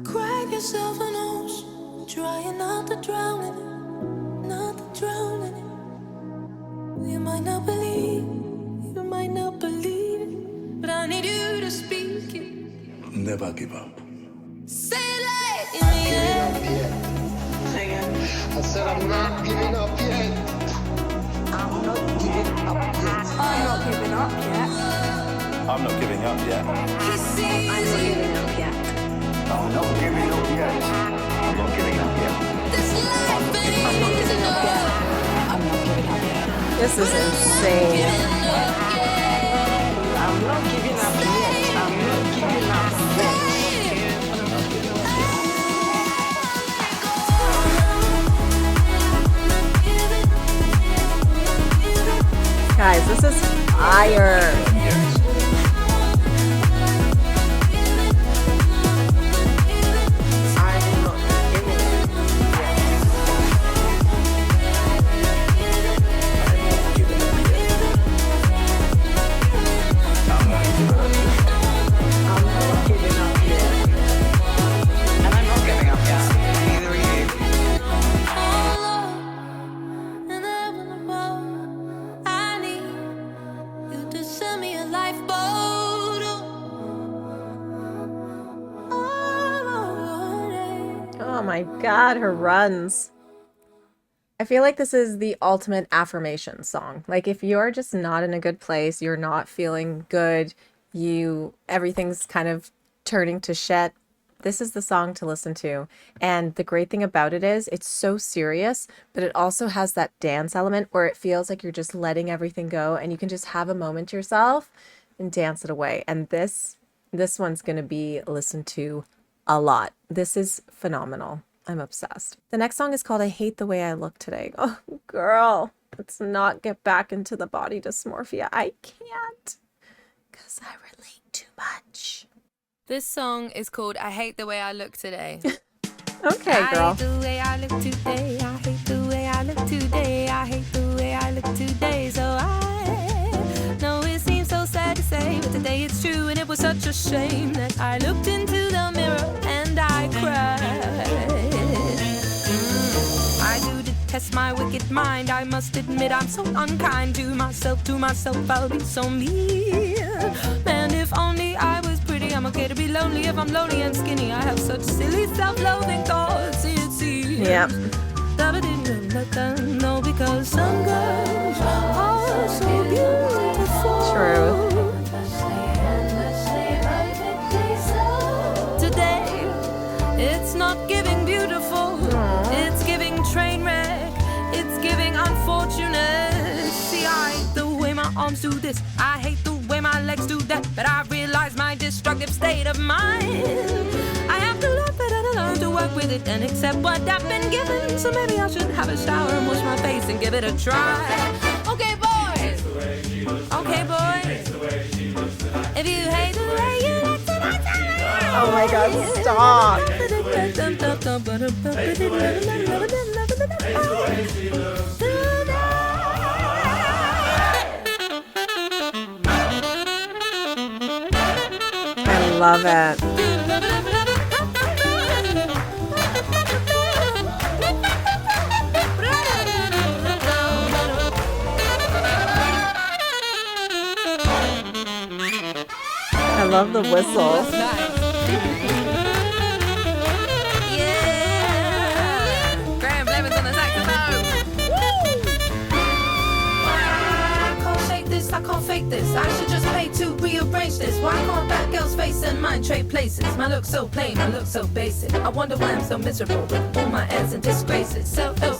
Crack yourself an ocean. Trying not to drown in it. Not to drown in it. You might not believe. You might not believe it. But I need you to speak it. Never give up. Say it like in the air. I said I'm not giving up yet. I'm not giving up yet. I'm not giving up yet. I'm not giving up yet. He sees I'm not it. giving up yet. I'm not giving up yet. I'm not giving up yet. This life ain't easy, no. I'm not giving up yet. This is insane. I'm not giving up yet. I'm not giving up yet. Guys, this is fire. I'm not giving up yet. Oh my God, her runs. I feel like this is the ultimate affirmation song. Like if you're just not in a good place, you're not feeling good, everything's kind of turning to shit. This is the song to listen to. And the great thing about it is it's so serious, but it also has that dance element where it feels like you're just letting everything go and you can just have a moment to yourself and dance it away. And this one's going to be listened to a lot. This is phenomenal. I'm obsessed. The next song is called I Hate the Way I Look Today. Oh, girl, let's not get back into the body dysmorphia. I can't, because I relate too much. This song is called I Hate the Way I Look Today. Okay, girl. I hate the way I look today. I hate the way I look today. I hate the way I look today. So I know it seems so sad to say, but today it's true, and it was such a shame that I looked into the mirror and I cried. I do detest my wicked mind. I must admit I'm so unkind to myself. I'll be so mean. Man, if only I was pretty. I'm okay to be lonely if I'm lonely and skinny. I have such silly self-loathing thoughts, it seems. Yeah. That I didn't let them know, because some girls are so beautiful. True. Today, it's not giving beautiful. It's giving train wreck. It's giving unfortunate. See, I hate the way my arms do this. I hate the way my legs do that. But I realize my destructive state of mind. I have to learn better to learn to work with it and accept what I've been given. So maybe I should have a shower and wash my face and give it a try. Okay, boys. Okay, boys. If you hate the way you look tonight, oh my God, stop. I love it. I love the whistle. Yeah. Graham Levin's on the saxophone. I can't shake this, I can't fake this. I should just pay to rearrange this. Why can't that girl's face and mine trade places? My look so plain, I look so basic. I wonder why I'm so miserable with all my airs and disgraces. Love that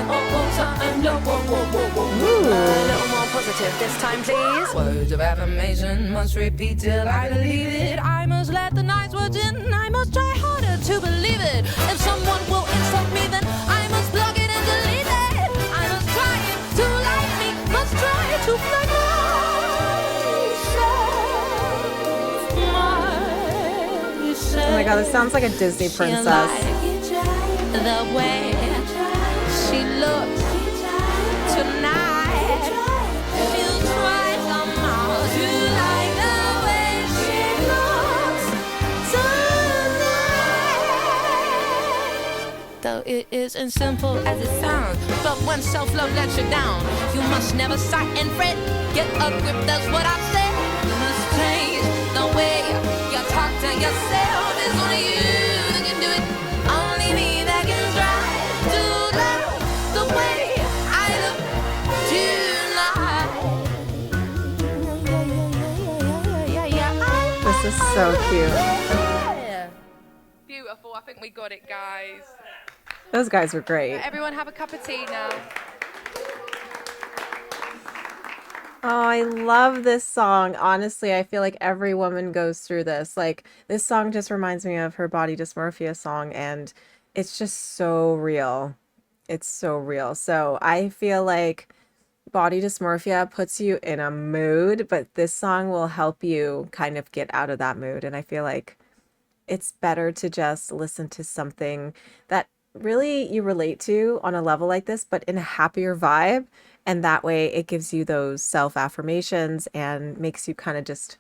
all time. No, a little more positive this time, please. Words of affirmation must repeat till I believe it. I must let the nice words in. I must try harder to believe it. If someone will insult me, then I must block it and delete it. I must try to like me, must try to make myself. Oh my God, this sounds like a Disney princess. The way she looks tonight, she'll try somehow to like the way she looks tonight. Though it isn't simple as it sounds, but when self-love lets you down, you must never sigh and fret. Get a grip, that's what I said. You must change the way you talk to yourself. It's only you that can do it. Only me that can try to love the way I look tonight. This is so cute. Beautiful. I think we got it, guys. Those guys were great. Everyone have a cup of tea now. Oh, I love this song. Honestly, I feel like every woman goes through this. Like, this song just reminds me of her body dysmorphia song, and it's just so real. It's so real. So I feel like body dysmorphia puts you in a mood, but this song will help you kind of get out of that mood. And I feel like it's better to just listen to something that really you relate to on a level like this, but in a happier vibe. And that way it gives you those self-affirmations and makes you kind of just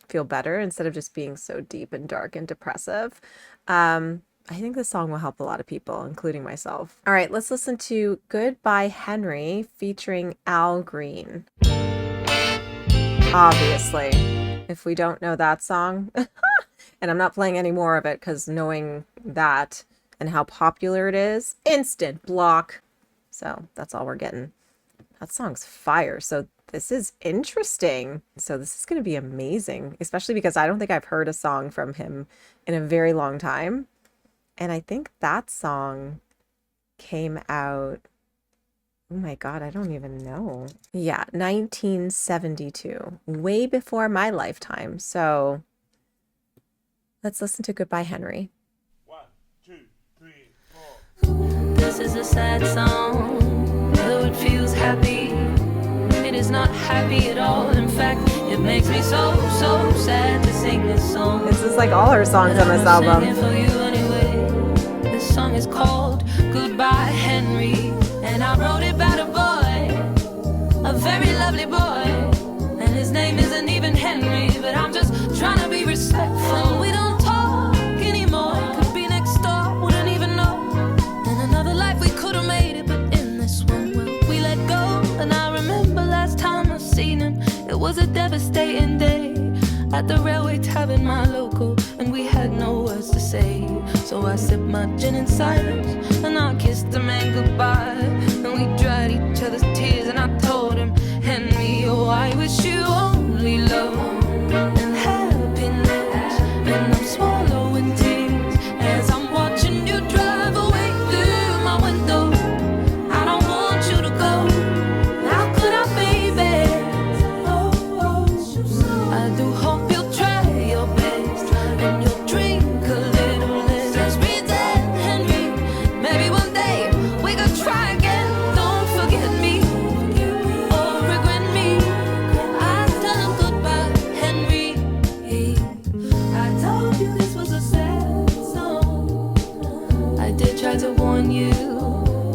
feel better instead of just being so deep and dark and depressive. I think this song will help a lot of people, including myself. All right, let's listen to Goodbye Henry featuring Al Green. Obviously, if we don't know that song, and I'm not playing any more of it because knowing that and how popular it is, instant block. So that's all we're getting. That song's fire. So this is interesting. So this is going to be amazing, especially because I don't think I've heard a song from him in a very long time. And I think that song came out, oh my God, I don't even know. Yeah, 1972, way before my lifetime. So let's listen to Goodbye, Henry. 1, 2, 3, 4. This is a sad song, though it feels happy. It is not happy at all. In fact, it makes me so sad to sing this song. This is like all her songs on this album. For you anyway. This song is called Goodbye, Henry, and I wrote it about a boy, a very lovely boy, and his name isn't even Henry, but I'm just trying to be respectful. We don't talk anymore. Could be next door, wouldn't even know. In another life we could have made it, but in this one, well, we let go. And I remember last time I seen him, it was a devastating day at the railway tavern, my local, and we had no words to say. So I sipped my gin in silence, and I kissed the man goodbye, and we dried each other's tears, and I told him, Henry, oh, I wish you only love and happiness, and I'm swallowing tears as I'm watching you drive away through my window. I don't want you to go. How could I, baby? I do hope you'll try your best, and you'll drink a little less. Let's pretend, Henry, maybe one day we could try again. Don't forget me or regret me. I tell him goodbye, Henry. I told you this was a sad song. I did try to warn you,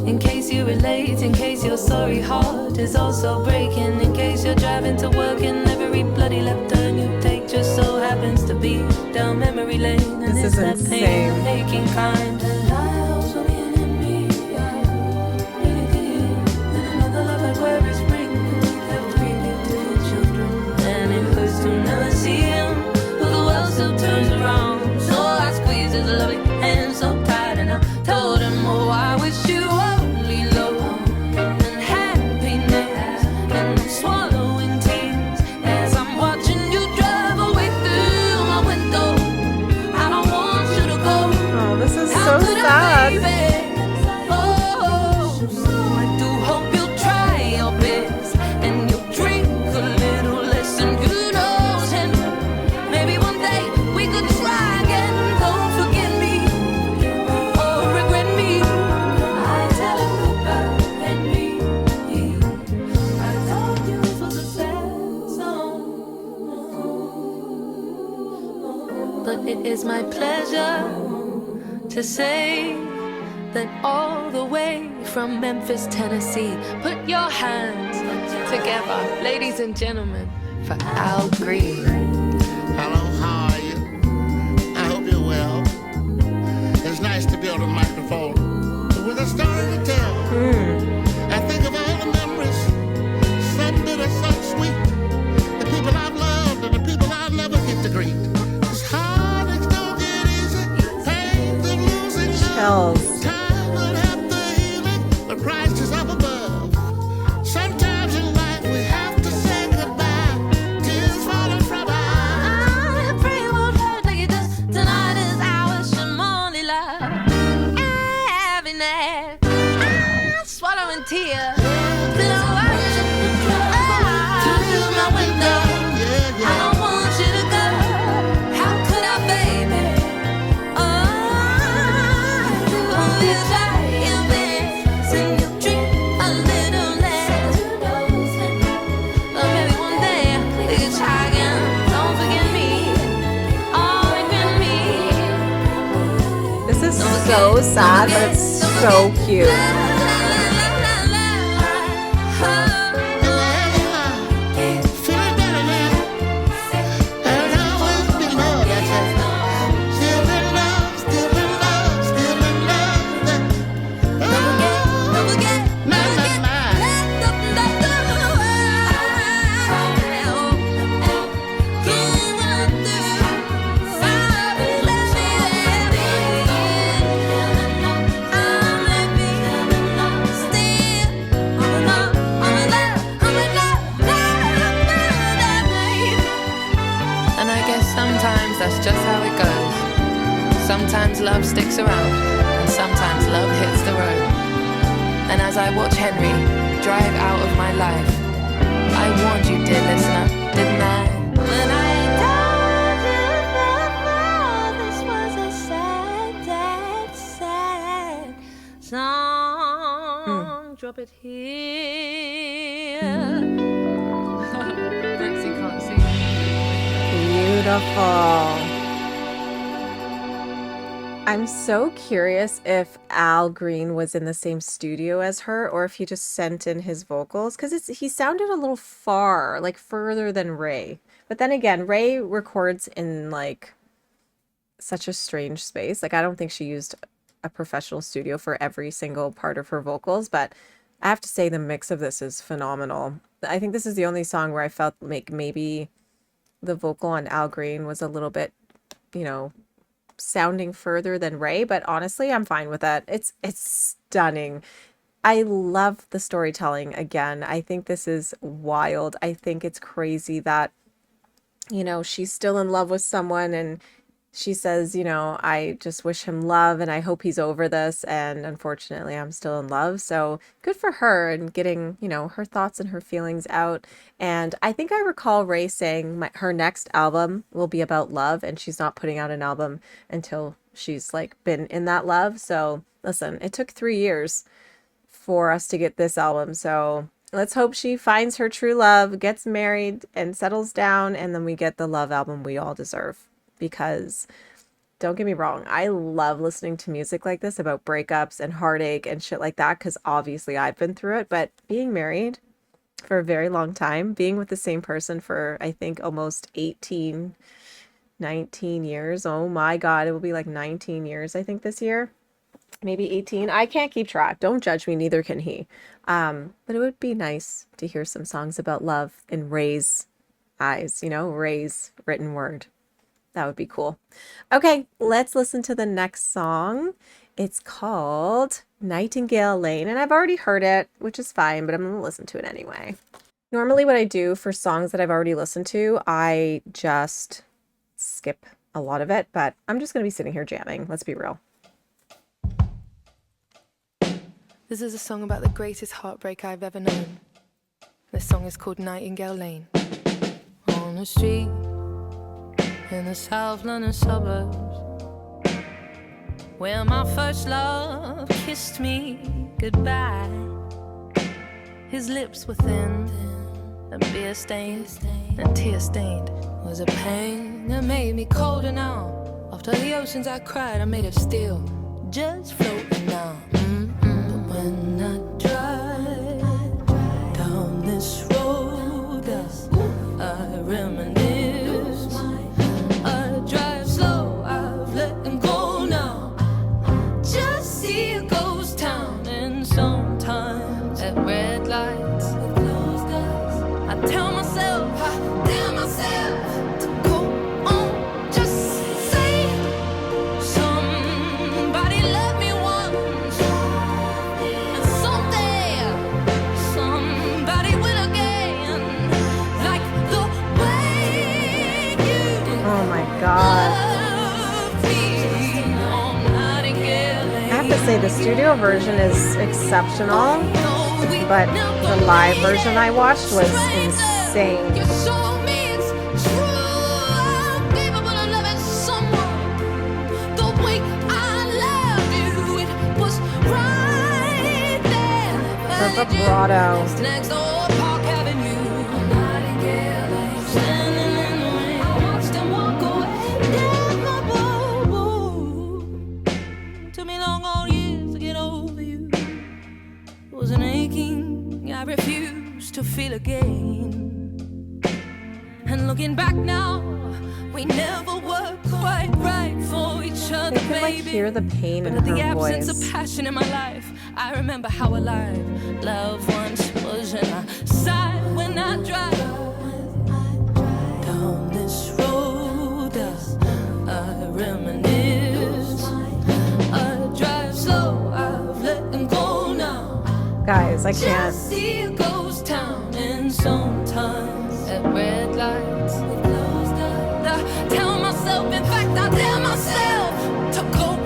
in case you relate, in case your sorry heart is also breaking, in case you're driving to work and every bloody left turn you take just so happens to be down memory lane. And This it's is that pain, insane. aching kind. And I also mean in me, I really did. And another love like where spring, we have 3 beautiful children. And it hurts to never see him, but the world still turns around. So I squeezed his lovely hand so tight, and I told him, oh, I wish you only love and happiness, and I'm swallowing tears as I'm watching you drive away through my window. I don't want you to go. Oh, this is How so could I, sad. baby? Oh, I do hope you'll try your best, and you'll drink a little less, and who knows, Henry, maybe one day we could try again. Don't forget me or regret me. I tell him goodbye, Henry. I told you this was a sad song, but it is my pleasure to say that all the way from Memphis, Tennessee, put your hands together, ladies and gentlemen, for Al Green. Hello, how are you? I hope you're well. It's nice to be on the microphone with a story to tell. I think of all the memories, some bitter, some sweet. The people I've loved and the people I'll never get to greet. It's hard, it's don't get easy. Pain of losing love. Chills. Time will have the healing. The Christ is up above. Sometimes in life we have to say goodbye. Tears falling from our eyes. I pray it won't hurt like it does tonight. Is ours, Shimoni love. Happiness, swallowing tears. Till I watch you through my window. I don't want you to go. How could I, baby? Oh, you try your best, and you drink a little less. Or maybe one day we could try again. Don't forget me or regret me. This is so sad, but it's so cute. Feeling better now. And I'll always be loved, I say. Still in love, still in love, still in love. Don't forget, My, my, my. Sometimes love sticks around, and sometimes love hits the road. And as I watch Henry drive out of my life, I warned you, dear listener, didn't I? When I told you before, this was a sad, sad, sad song. Drop it here. Brooksy can't see. Beautiful. I'm so curious if Al Green was in the same studio as her or if he just sent in his vocals, because he sounded a little far, like further than Raye. But then again, Raye records in like such a strange space. Like I don't think she used a professional studio for every single part of her vocals, but I have to say the mix of this is phenomenal. I think this is the only song where I felt like maybe the vocal on Al Green was a little bit, you know, sounding further than Raye, but honestly, I'm fine with that. It's stunning. I love the storytelling again. I think this is wild. I think it's crazy that, you know, she's still in love with someone and she says, you know, I just wish him love and I hope he's over this. And unfortunately, I'm still in love. So good for her and getting, you know, her thoughts and her feelings out. And I think I recall Raye saying her next album will be about love and she's not putting out an album until she's like been in that love. So listen, it took 3 years for us to get this album. So let's hope she finds her true love, gets married and settles down. And then we get the love album we all deserve. Because don't get me wrong, I love listening to music like this about breakups and heartache and shit like that because obviously I've been through it. But being married for a very long time, being with the same person for I think almost 18, 19 years. Oh my God, it will be like 19 years I think this year. Maybe 18. I can't keep track. Don't judge me, neither can he. But it would be nice to hear some songs about love in Raye's eyes, you know, Raye's written word. That would be cool. Okay, let's listen to the next song. It's called Nightingale Lane, and I've already heard it, which is fine, but I'm going to listen to it anyway. Normally what I do for songs that I've already listened to, I just skip a lot of it, but I'm just going to be sitting here jamming. Let's be real. This is a song about the greatest heartbreak I've ever known. This song is called Nightingale Lane. On the street in the South London suburbs, where my first love kissed me goodbye. His lips were thin and beer stained and tear stained. Was a pain that made me colder now. After the oceans I cried, I made of steel, just floating now. But when I drive down this road, I reminisce. Say the studio version is exceptional, but the live version I watched was insane. The vibrato. I refuse to feel again. And looking back now, we never were quite right for each other, baby. I can hear the pain in her the absence voice. of passion in my life, I remember how alive love once was, and I sigh when I drive down this road. I reminisce. I drive slow. I've let them go now. Guys, I can't. Just see a ghost town, and sometimes at red lights with closed eyes, I tell myself, in fact, I tell myself to go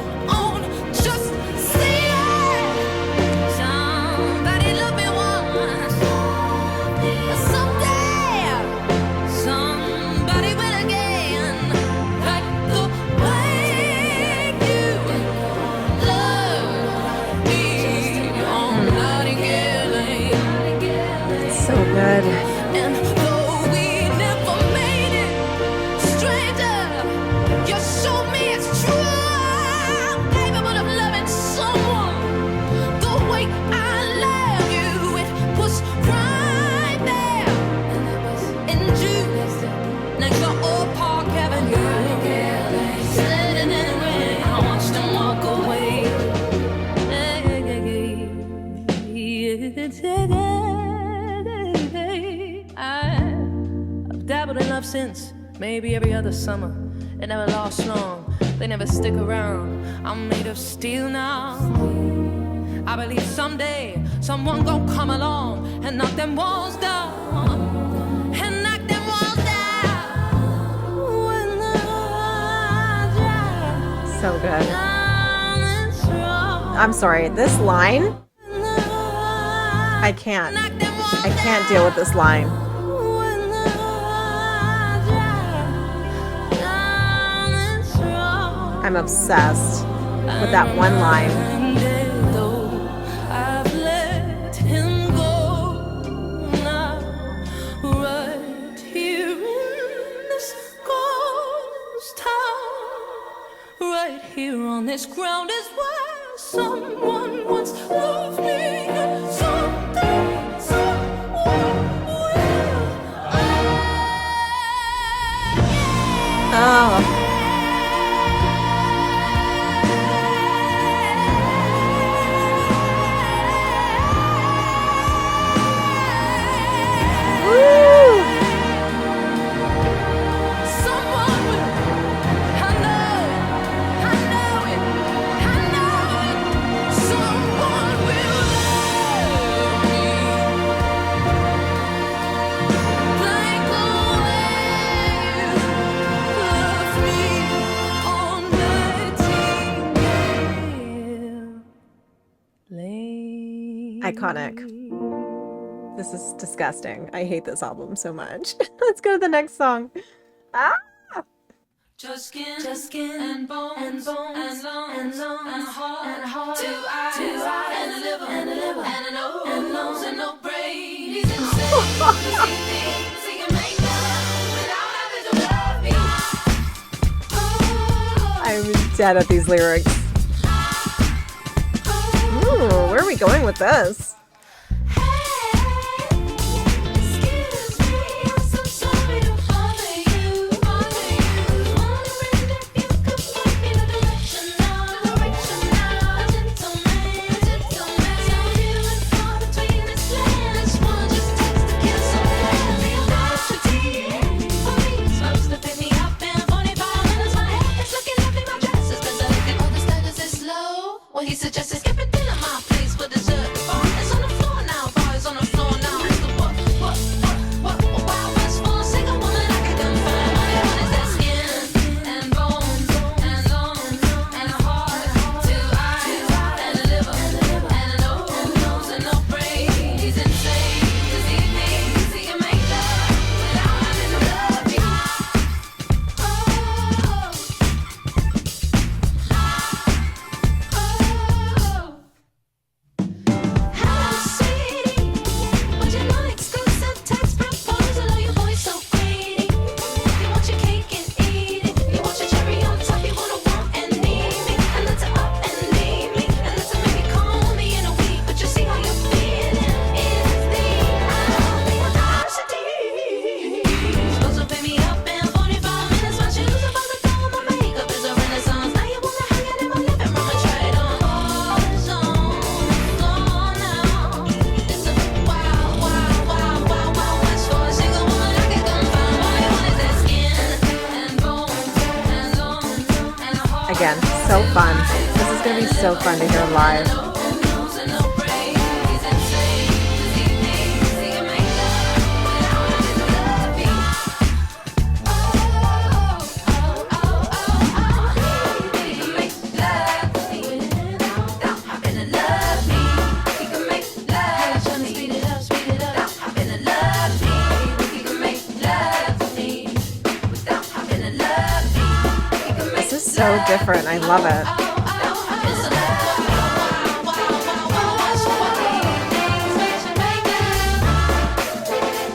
since, maybe every other summer. It never lasts long, they never stick around. I'm made of steel now. I believe someday someone gon' come along and knock them walls down. And knock them walls down. When the lights die, So good. I'm sorry, this line, I can't deal with this line. I'm obsessed with that one line. I've let him go now, right here in this ghost town. Right here on this ground is where someone once loved me, and someday someone will. Oh. Iconic. This is disgusting. I hate this album so much. Let's go to the next song. Ah! Just skin and bones and lungs and heart, two eyes and a liver and a nose and no brain. He's insane. He thinks he can make love without having to love me. I'm dead at these lyrics. Ooh, where are we going with this? He suggested skip it dinner, my place for dessert. It's on the floor now, boys on the floor now. It's the what, Wild West for a single woman I can confide. What is that skin and bones and lungs and a heart, two eyes and a liver and a nose and no brain. He's insane 'cause he thinks he can make love without having to love me. Again, so fun. This is going to be so fun to hear live. So different. I love it.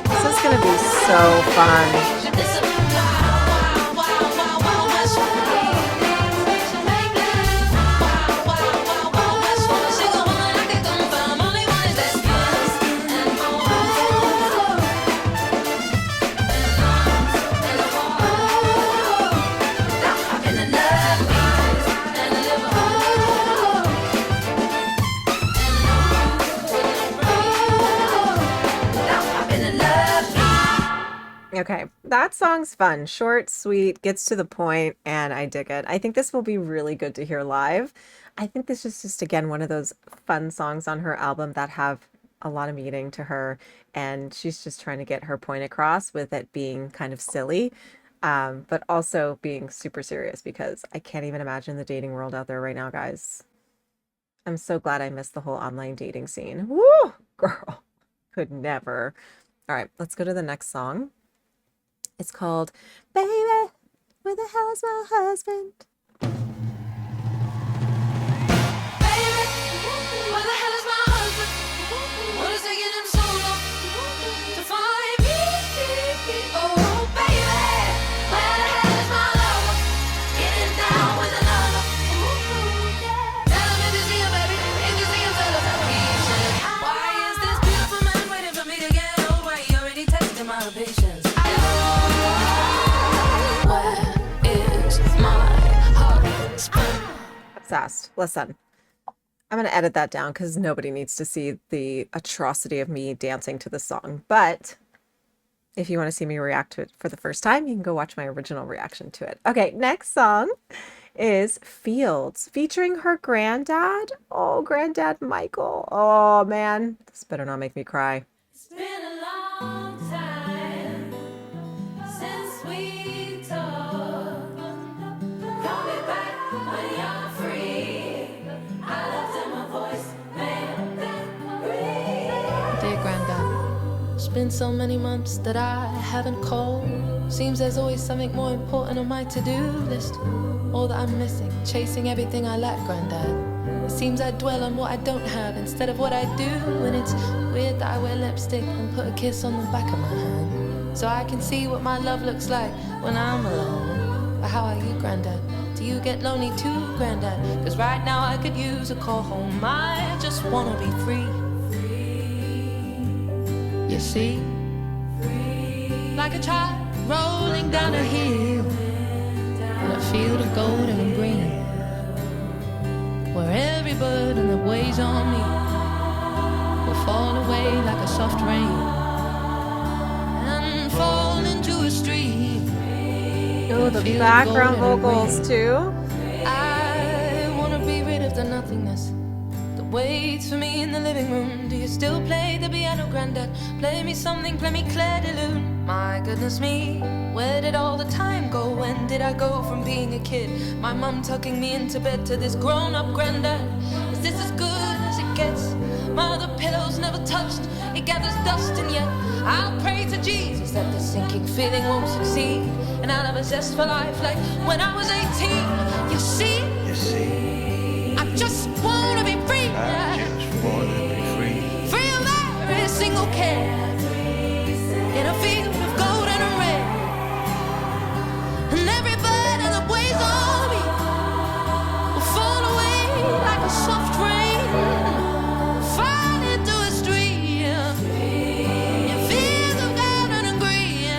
This is going to be so fun. Okay, That song's fun. Short, sweet, gets to the point, and I dig it. I think this will be really good to hear live. I think this is just, again, one of those fun songs on her album that have a lot of meaning to her, and she's just trying to get her point across with it being kind of silly, but also being super serious because I can't even imagine the dating world out there right now, guys. I'm so glad I missed the whole online dating scene. Woo! Girl, could never. All right, let's go to the next song. It's called Baby, Where the Hell Is My Husband? Where the hell is my husband? What is taking him so long to find me? Oh, baby, where the hell is my lover? Getting down with another. Tell him if you see him, baby. If you see him, tell him. He said, why is this beautiful man waiting for me to get old? Why he already tested my patience? Obsessed. Listen, I'm going to edit that down because nobody needs to see the atrocity of me dancing to the song. But if you want to see me react to it for the first time, you can go watch my original reaction to it. Okay, next song is Fields featuring her granddad. Oh, Grandad Michael. Oh, man. This better not make me cry. It's been a long time since we talked. Call me back when you're free. I left in my voice, made that breathe. Dear Grandad, it's been so many months that I haven't called. Seems there's always something more important on my to-do list. All that I'm missing, chasing everything I lack, Grandad. It seems I dwell on what I don't have instead of what I do. And it's weird that I wear lipstick and put a kiss on the back of my hand, so I can see what my love looks like when I'm alone. But how are you, Grandad? Do you get lonely too, Grandad? Cause right now I could use a call home. I just wanna be free. You see, like a child rolling down a hill in a field of gold and green, where every burden that weighs on me will fall away like a soft rain and fall into a stream. Oh, the background vocals too. I wanna be rid of the nothingness that waits for me in the living room. Do you still play the piano, Grandad? Play me something, play me Claire de Lune. My goodness me, where did all the time go? When did I go from being a kid, my mum tucking me into bed, to this grown-up Grandad? Is this as good as it gets? My other pillows never touched, it gathers dust, and yet I'll pray to Jesus that this sinking feeling won't succeed, and I'll have a zest for life like when I was 18. You see, I just wanna be free. I just wanna be free. Free of every single care, in a field of gold and red, and every burden that weighs on me will fall away like a soft rain, fall into a stream in fields of gold and green.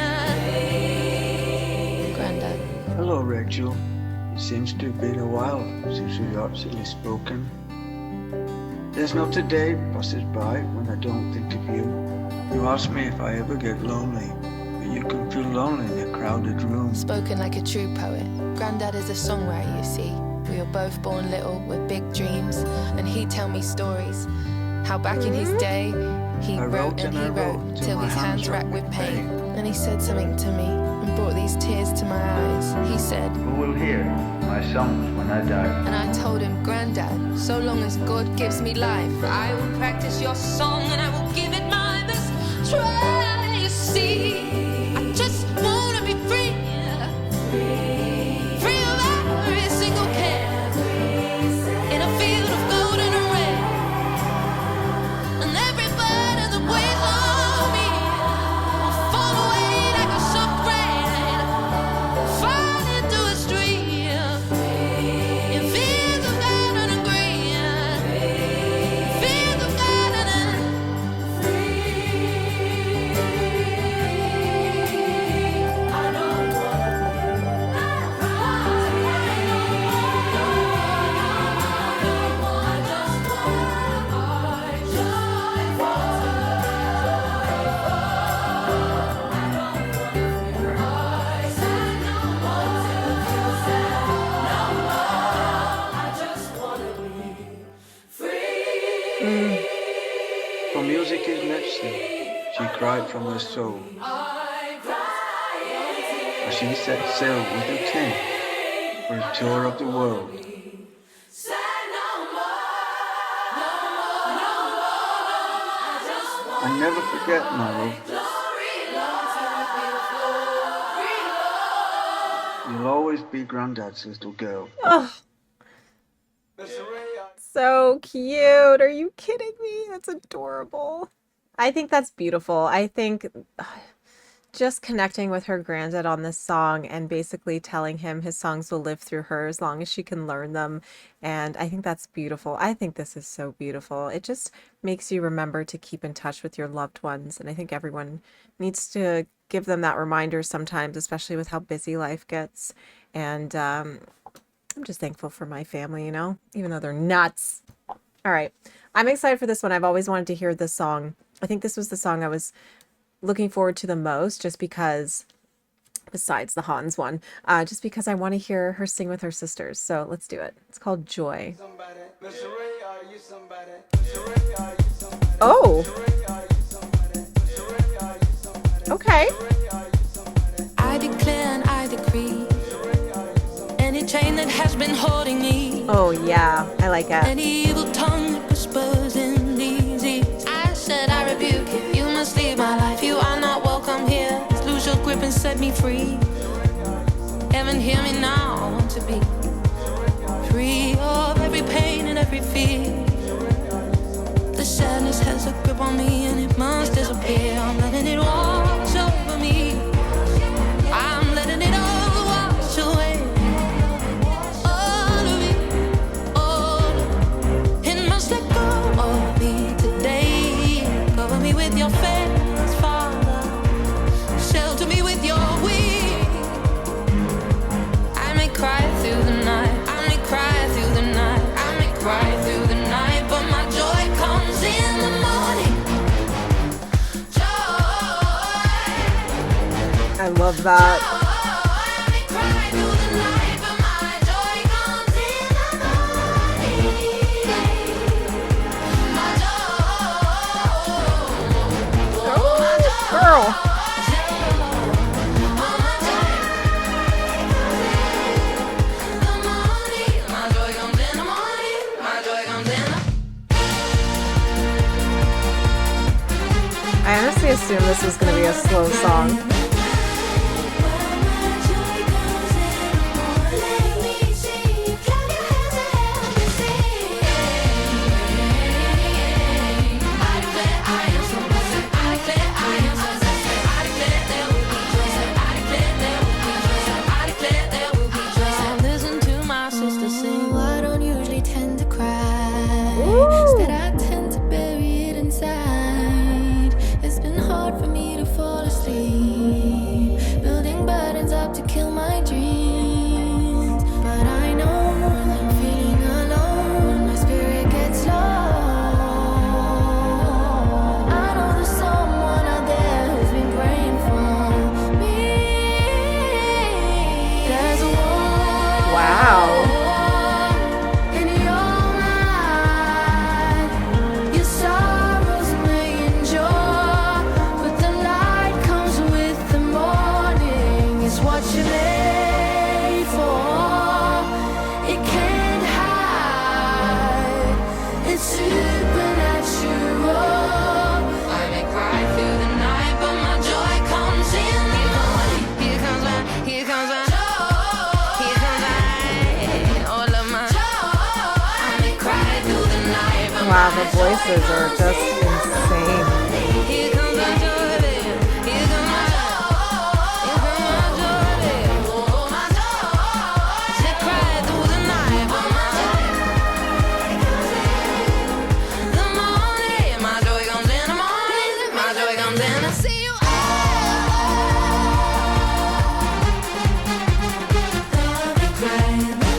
Grandad. Hello, Rachel. It seems to have been a while since we've actually spoken. There's not a day passes by when I don't think of you. You ask me if I ever get lonely, but you can feel lonely in a crowded room. Spoken like a true poet, Grandad is a songwriter, you see. We were both born little with big dreams, and he'd tell me stories. How back in his day, he wrote and he wrote till his hands racked with pain. And he said something to me and brought these tears to my eyes. He said, Who will hear my songs when I die? and I told him, Grandad, so long as God gives me life, I will practice your song and I will give it my best try. You see, I just wanna be free, free of every single care, in a field of gold and red, and every burden that weighs on me will fall away like a soft rain, fall into a stream in fields of gold and green, fields of gold and For music is medicine, she cried from her soul. As she set sail with her tent for a tour of the world. I'll never forget, my love. You'll always be Grandad's little girl. Oh, so cute. Are you kidding me? That's adorable. I think that's beautiful. I think just connecting with her granddad on this song and basically telling him his songs will live through her as long as she can learn them. And I think that's beautiful. I think this is so beautiful. It just makes you remember to keep in touch with your loved ones. And I think everyone needs to give them that reminder sometimes, especially with how busy life gets. And I'm just thankful for my family, you know, even though they're nuts. All right. I'm excited for this one. I've always wanted to hear this song. I think this was the song I was looking forward to the most, just because, besides the Hans one, just because I want to hear her sing with her sisters. So let's do it. It's called Joy. Oh. Okay. I declare and I decree, any chain that has been holding me. Oh yeah, I like it. Any evil tongue that whispers in these ears, I said I rebuke you. You must leave my life. You are not welcome here. Just lose your grip and set me free. Heaven, hear me now. I want to be free of every pain and every fear. The sadness has a grip on me and it must disappear. I'm letting it wash over me. I'm letting it all wash away. All of it, all of it. It must let go of me today. Cover me with your face, Father. Shelter me with your wings. I may cry through the night. I may cry through the night. I may cry through the night, but my joy comes in the morning. I love that. Girl. I honestly assumed this was going to be a slow song. Listen to my sister sing. I don't usually tend to cry. Instead, I tend to bury it inside. It's been hard for me to fall asleep, building burdens up to kill my dreams. But I know I'm feeling alone. My spirit gets low. I know there's someone out there who's been praying for me. There's a war. Wow. In your mind, your sorrows may endure, but the light comes with the morning. It's what you're made for. It can't hide. It's supernatural. I may cry through the night, but my joy comes in the morning. Here comes my, here comes my joy. Here comes my, all of my joy. I may cry through the night, but Wow, the voices are just insane. here comes my joy, baby. Here comes my joy. Here comes my joy, baby. Oh, my joy. She cried through the night, but my joy comes in the morning. My joy comes in the morning. My joy comes in. I see you. I'll be crying. My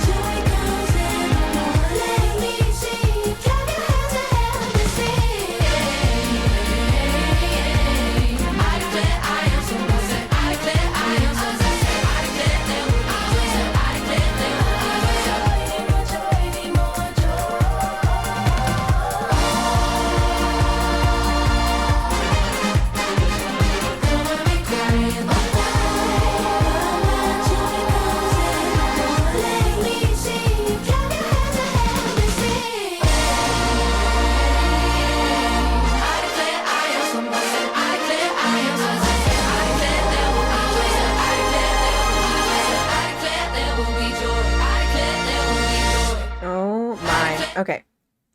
joy comes in the morning. Let me see. Clap your hands and help me sing. Okay.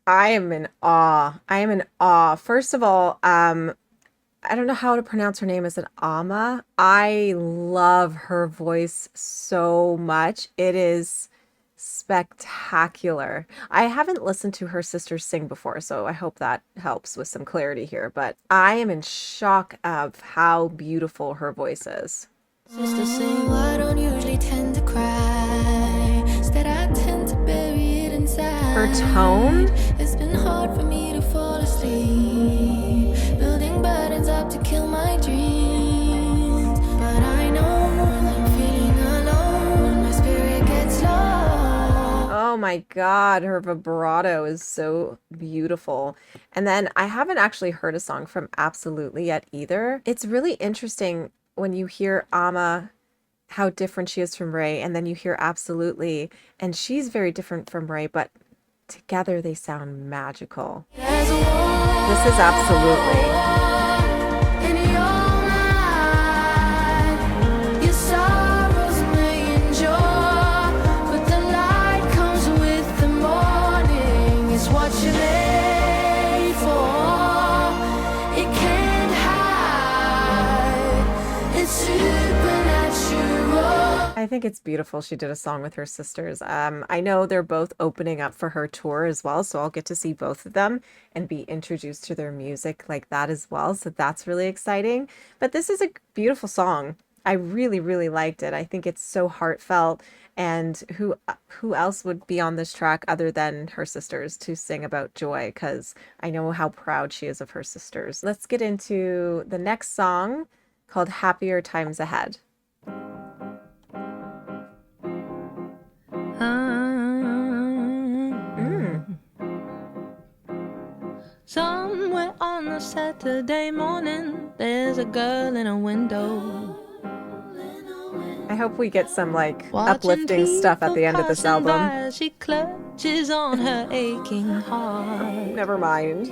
I am in awe. I am in awe. First of all, I don't know how to pronounce her name. Is it Amma? I love her voice so much. It is spectacular. I haven't listened to her sister sing before, so I hope that helps with some clarity here. But I am in shock of how beautiful her voice is. Sister sing, I don't usually tend to cry. Instead, I tend to bury it inside. Her tone? It's been hard for me to fall asleep. Building burdens up to kill my dreams. But I know when I'm feeling alone, my spirit gets low. Oh my God, her vibrato is so beautiful. And then I haven't actually heard a song from Absolutely yet either. It's really interesting when you hear Amma, how different she is from Raye, and then you hear Absolutely, and she's very different from Raye, but together they sound magical. This is Absolutely. I think it's beautiful she did a song with her sisters. I know they're both opening up for her tour as well, so I'll get to see both of them and be introduced to their music like that as well, so that's really exciting. But this is a beautiful song. I really, really liked it. I think it's so heartfelt, and who else would be on this track other than her sisters to sing about joy, because I know how proud she is of her sisters. Let's get into the next song called Happier Times Ahead. Somewhere on a Saturday morning, there's a girl in a window. I hope we get some like uplifting stuff at the end of this album. She clutches on her aching heart. Never mind.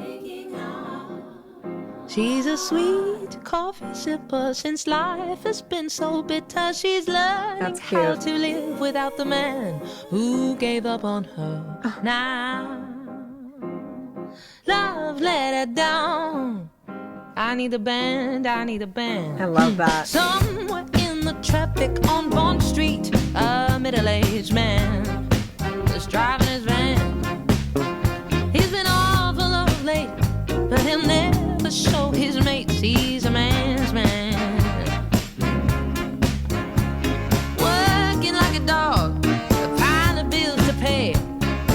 She's a sweet coffee sipper. Since life has been so bitter, she's learning how to live without the man who gave up on her. Now love let her down. I need a band, I need a band. I love that. Somewhere in the traffic on Bond Street, a middle-aged man is driving his van. He's been awful of late, but he'll never show his mates he's a man's man. Working like a dog, a pile of bills to pay.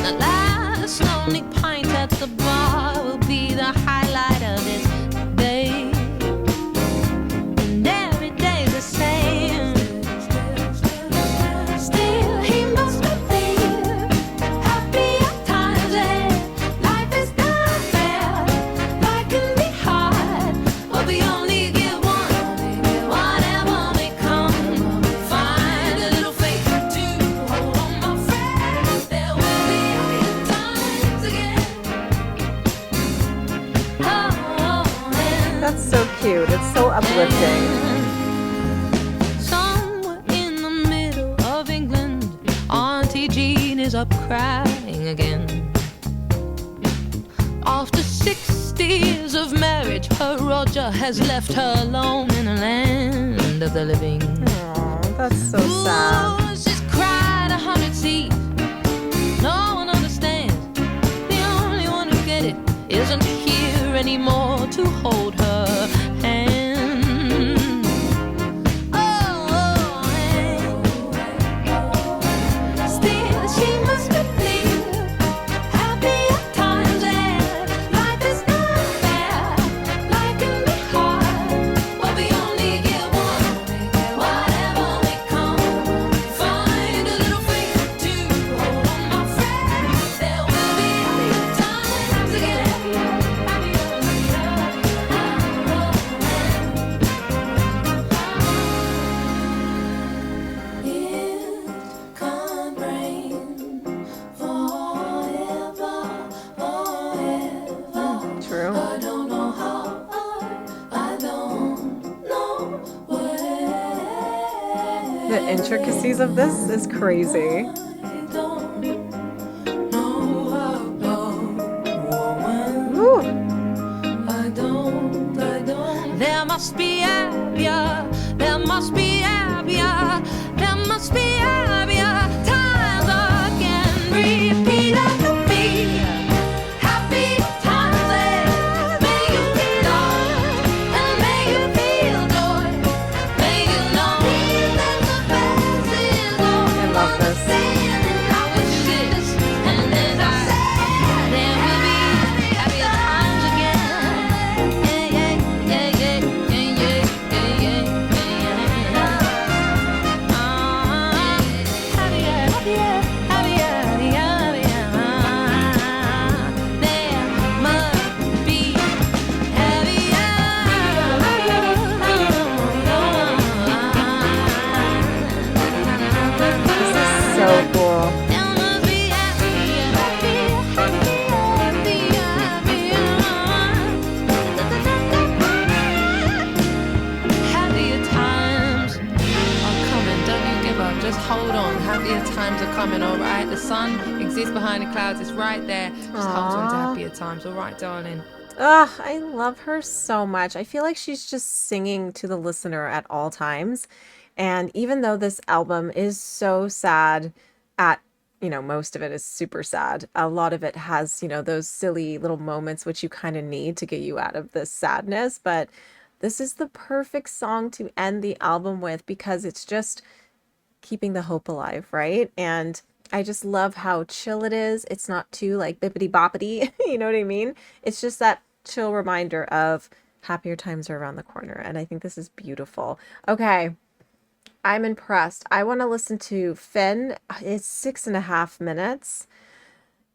The last lonely pint at the bar will be the highlight of his day. And every day's the same. Still he must believe happier times ahead. Life is not fair, life can be hard, but we only get one. Whatever may come, find a little faith to hold on, my friend. There will be happier times again. That's so cute. It's so uplifting. Somewhere in the middle of England, Auntie Jean is up crying again. After 60 years of marriage, her Roger has left her alone in a land of the living. Aw, that's so sad. Ooh, she's cried 100 seas. No one understands. The only one who get it isn't here anymore to hold her hand. Oh, still she must believe happier times ahead. Life is not fair, life can be hard, but we only get one. Whatever may come, find a little faith to hold on, my friend. There will be happier times again. It can't rain forever, forever. True. I don't know how, I don't know where. The intricacies of this is crazy. I don't know how. happier times are coming, alright? The sun exists behind the clouds, it's right there. Just hold on to happier times, alright, darling? Ugh, I love her so much. I feel like she's just singing to the listener at all times. And even though this album is so sad most of it is super sad. A lot of it has, those silly little moments which you kind of need to get you out of this sadness. But this is the perfect song to end the album with because it's just keeping the hope alive, right? And I just love how chill it is. It's not too like bippity boppity, you know what I mean? It's just that chill reminder of happier times are around the corner. And I think this is beautiful. Okay. I'm impressed. I want to listen to Finn. It's 6.5 minutes.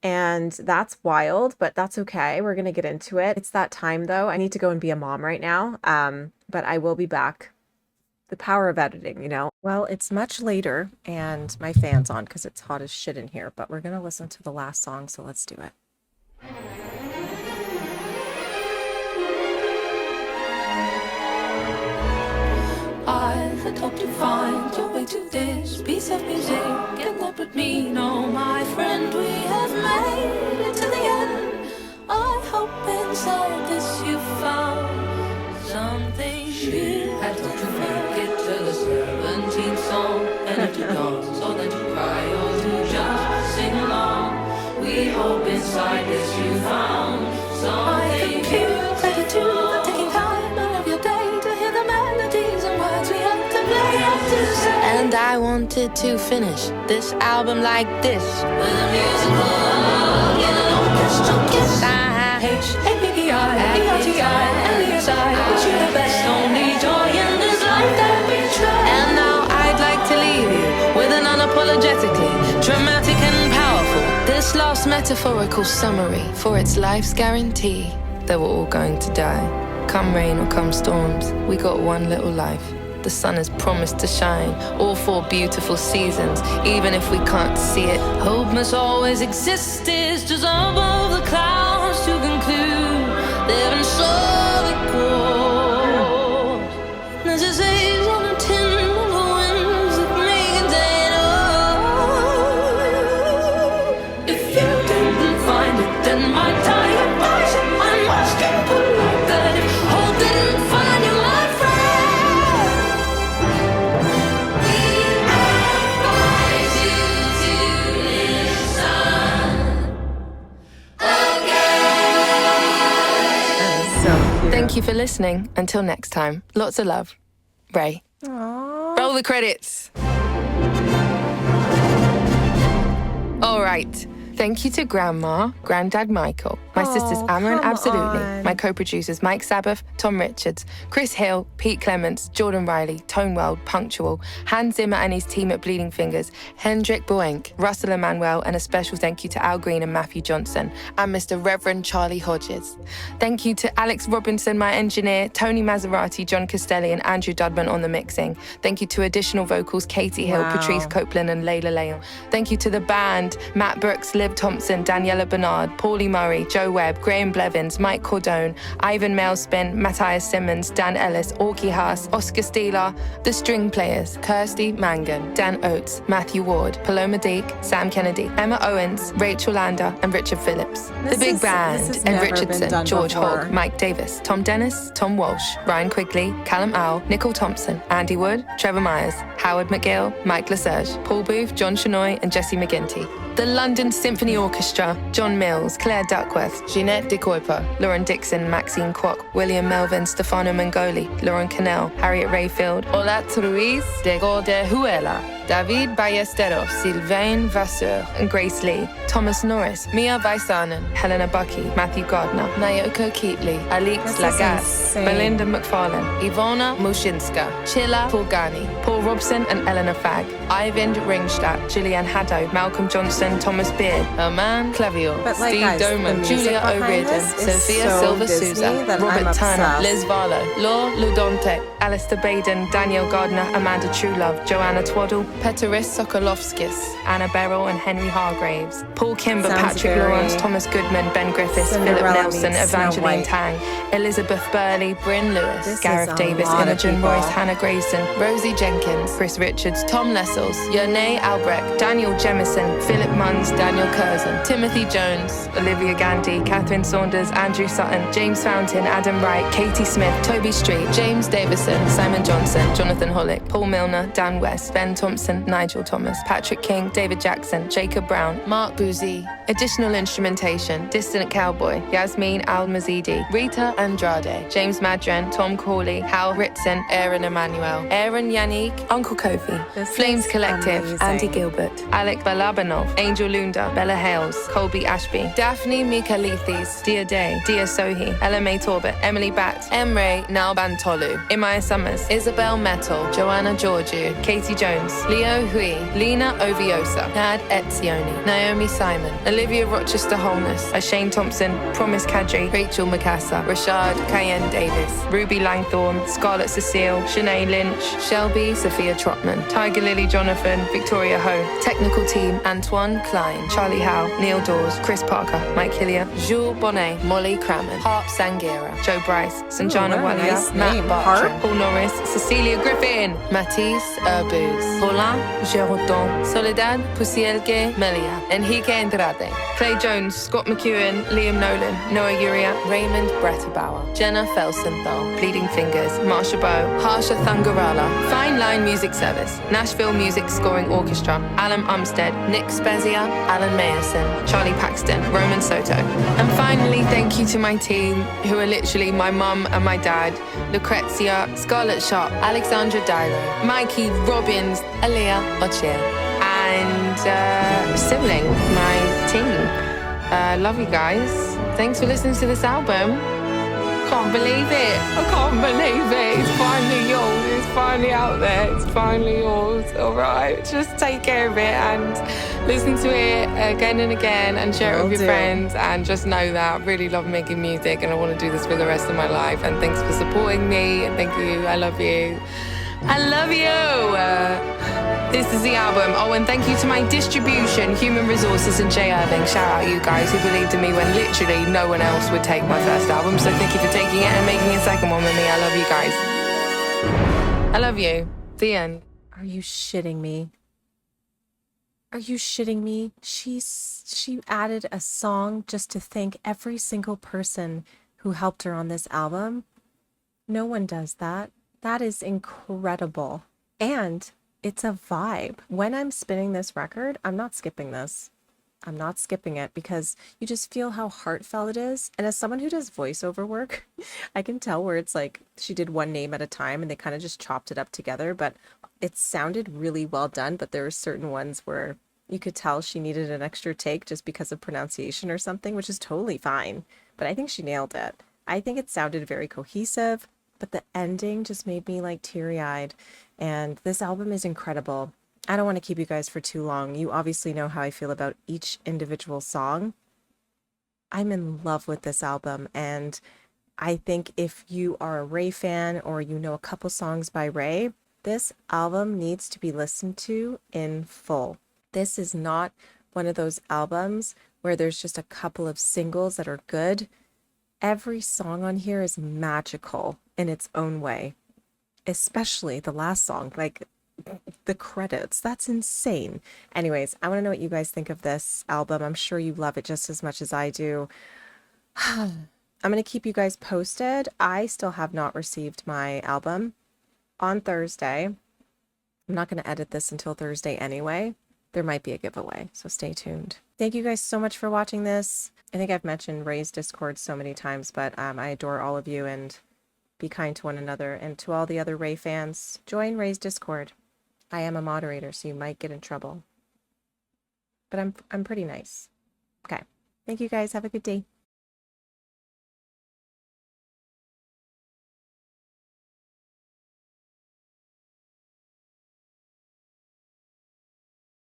And that's wild, but that's okay. We're going to get into it. It's that time though. I need to go and be a mom right now. But I will be back. The power of editing, Well, it's much later and my fan's on because it's hot as shit in here, but we're going to listen to the last song. So let's do it. I had hoped to find your way to this piece of music. Get up with me, no, my friend, we have made it to the end. I hope inside this you found something. She had hoped to make it to the 17th song, and if you dance, or then to cry, or to just sing along. We hope inside this you found something. I compute gratitude, taking time out of your day to hear the melodies and words we have to play up to say. And I wanted to finish this album like this, with a musical in an orchestral kiss. H-A-P-P-I-E-R-T-I L-E-S-I wish you the best, only joy in this life that we try. and now I'd like to leave you with an unapologetically dramatic and powerful, this last metaphorical summary for its life's guarantee that we're all going to die. Come rain or come storms, we got one little life. The sun is promised to shine all 4 beautiful seasons, even if we can't see it. Hope must always exist, is just above the clouds to conclude. Living slowly grows. There's a haze on the tin of the winds that make a day know. If you didn't find it, then my tired eyes and my must get put like that. If hope didn't find you, my friend, we advise you to listen again. Thank you for listening. Until next time, lots of love. Raye. Roll the credits. All right. Thank you to Grandma, Grandad Michael, my sisters Amma and come Absolutely, on. my co-producers Mike Sabbath, Tom Richards, Chris Hill, Pete Clements, Jordan Riley, Tone Weld, Punctual, Hans Zimmer and his team at Bleeding Fingers, Hendrik Boenk, Russell Emanuel, and a special thank you to Al Green and Matthew Johnson, and Mr. Reverend Charlie Hodges. Thank you to Alex Robinson, my engineer, Tony Maserati, John Castelli, and Andrew Dudman on the mixing. Thank you to additional vocals Katie Hill, Wow. Patrice Copeland, and Layla Leon. Thank you to the band, Matt Brooks, Liv Thompson, Daniela Bernard, Paulie Murray, Joe Webb, Graham Blevins, Mike Cordone, Ivan Mailspin, Matthias Simmons, Dan Ellis, Orky Haas, Oscar Steeler, The String Players, Kirsty Mangan, Dan Oates, Matthew Ward, Paloma Deek, Sam Kennedy, Emma Owens, Rachel Lander, and Richard Phillips. The Big this Band, has Ed never been Richardson, done George before. Hogg, Mike Davis, Tom Dennis, Tom Walsh, Ryan Quigley, Callum Owl, Nicole Thompson, Andy Wood, Trevor Myers, Howard McGill, Mike Lesage, Paul Booth, John Shanoy, and Jesse McGinty. The London Symphony Orchestra, John Mills, Claire Duckworth, Jeanette de Kuiper, Lauren Dixon, Maxine Kwok, William Melvin, Stefano Mangoli, Lauren Cannell, Harriet Rayfield, Olat Ruiz, Diego de Huela, David Ballesteros, Sylvain Vasseur, and Grace Lee, Thomas Norris, Mia Vaisanen, Helena Bucky, Matthew Gardner, Naoko Keatley, Alix This is Lagat, insane. Belinda McFarlane, Ivona Mushinska, Chilla Pulgani, Paul Robson and Eleanor Fagg, Eivind Ringstadt, Gillian Haddo, Malcolm Johnson, Jackson, Thomas Beard, Herman Clavier, But, like, Steve guys, the Doman, music Julia behind O'Riordan, this is Sophia so Silva Disney Souza, that Robert I'm Turner, obsessed. Liz Varlo, Law Ludontek, Alistair Baden, Danielle Gardner, Amanda Truelove, Joanna Twaddle, Peteris Sokolovskis, Anna Beryl and Henry Hargraves, Paul Kimber, Sounds Patrick very Lawrence, Thomas Goodman, Ben Griffiths, Philip Cinderella Nelson, meets Snow Evangeline White. Tang, Elizabeth Burley, Bryn Lewis, This is Gareth a Davis, lot of Imogen people. Royce, Hannah Grayson, Rosie Jenkins, Chris Richards, Tom Lessels, Yernay Albrecht, Daniel Jemison, Philip Munns, Daniel Curzon, Timothy Jones, Olivia Gandy, Catherine Saunders, Andrew Sutton, James Fountain, Adam Wright, Katie Smith, Toby Street, James Davison, Simon Johnson, Jonathan Hollick, Paul Milner, Dan West, Ben Thompson, Nigel Thomas, Patrick King, David Jackson, Jacob Brown, Mark Boozy. Additional instrumentation, Distant Cowboy, Yasmin Al-Mazidi, Rita Andrade, James Madren, Tom Corley, Hal Ritson, Aaron Emanuel, Aaron Yannick, Uncle Kofi, Flames Collective, amazing. Andy Gilbert, Alec Balabanov, Angel Lunda, Bella Hales, Colby Ashby, Daphne Mikalithis, Dia Day, Dia Sohi, LMA Torbett, Emily Batt, Emre Nalbantolu, Imaya Summers, Isabel Metal, Joanna Georgiou, Katie Jones, Leo Hui, Lena Oviosa, Nad Etzioni, Naomi Simon, Olivia Rochester Holness, Ashane Thompson, Promise Kadri, Rachel Mikasa, Rashad Cayenne Davis, Ruby Langthorne, Scarlett Cecile, Shanae Lynch, Shelby Sophia Trotman, Tiger Lily Jonathan, Victoria Ho, Technical Team, Antoine Klein, Charlie Howe, Neil Dawes, Chris Parker, Mike Hillier, Jules Bonnet, Molly Crammon, Harp Sangira, Joe Bryce, Sanjana what a Walia, nice Matt name. Bartram, Harp? Paul Norris, Cecilia Griffin, Matisse Urbuz, Paulin Gérodon, Soledad Pusielke Melia, Enrique Andrade, Clay Jones, Scott McEwen, Liam Nolan, Noah Uria, Raymond Bretterbauer, Jenna Felsenthal, Bleeding Fingers, Marsha Bow, Harsha Thangarala, Fine Line Music Service, Nashville Music Scoring Orchestra, Alan Umstead, Nick Spezia, Alan Mayerson, Charlie Paxton, Roman Soto. And finally, thank you to my team, who are literally my mum and my dad, Lucrezia, Scarlett Sharp, Alexandra Dilo, Mikey Robbins, Aaliyah Ochir, and Sibling, my team. Love you guys. Thanks for listening to this album. Can't believe it. I can't believe it. It's finally yours. It's finally out there. It's finally yours. All right. Just take care of it and listen to it again and again and share it with your friends. And just know that I really love making music and I want to do this for the rest of my life. And thanks for supporting me. And thank you. I love you. I love you. This is the album. Oh, and thank you to my distribution, Human Resources and Jay Irving. Shout out you guys who believed in me when literally no one else would take my first album. So thank you for taking it and making a second one with me. I love you guys. I love you. The end. Are you shitting me? Are you shitting me? She added a song just to thank every single person who helped her on this album. No one does that. That is incredible. And it's a vibe. When I'm spinning this record, I'm not skipping this. I'm not skipping it because you just feel how heartfelt it is. And as someone who does voiceover work, I can tell where it's like she did one name at a time and they kind of just chopped it up together, but it sounded really well done. But there were certain ones where you could tell she needed an extra take just because of pronunciation or something, which is totally fine. But I think she nailed it. I think it sounded very cohesive, but the ending just made me like teary-eyed. And this album is incredible. I don't want to keep you guys for too long. You obviously know how I feel about each individual song. I'm in love with this album, and I think if you are a Raye fan or you know a couple songs by Raye, this album needs to be listened to in full. This is not one of those albums where there's just a couple of singles that are good. Every song on here is magical in its own way. Especially the last song, like the credits. That's insane. Anyways, I want to know what you guys think of this album. I'm sure you love it just as much as I do. I'm going to keep you guys posted. I still have not received my album. On Thursday, I'm not going to edit this until Thursday anyway. There might be a giveaway, so stay tuned. Thank you guys so much for watching this. I think I've mentioned Raye's Discord so many times, but I adore all of you, and be kind to one another. And to all the other Raye fans, join Raye's Discord. I am a moderator, so you might get in trouble. But I'm pretty nice. Okay. Thank you guys. Have a good day.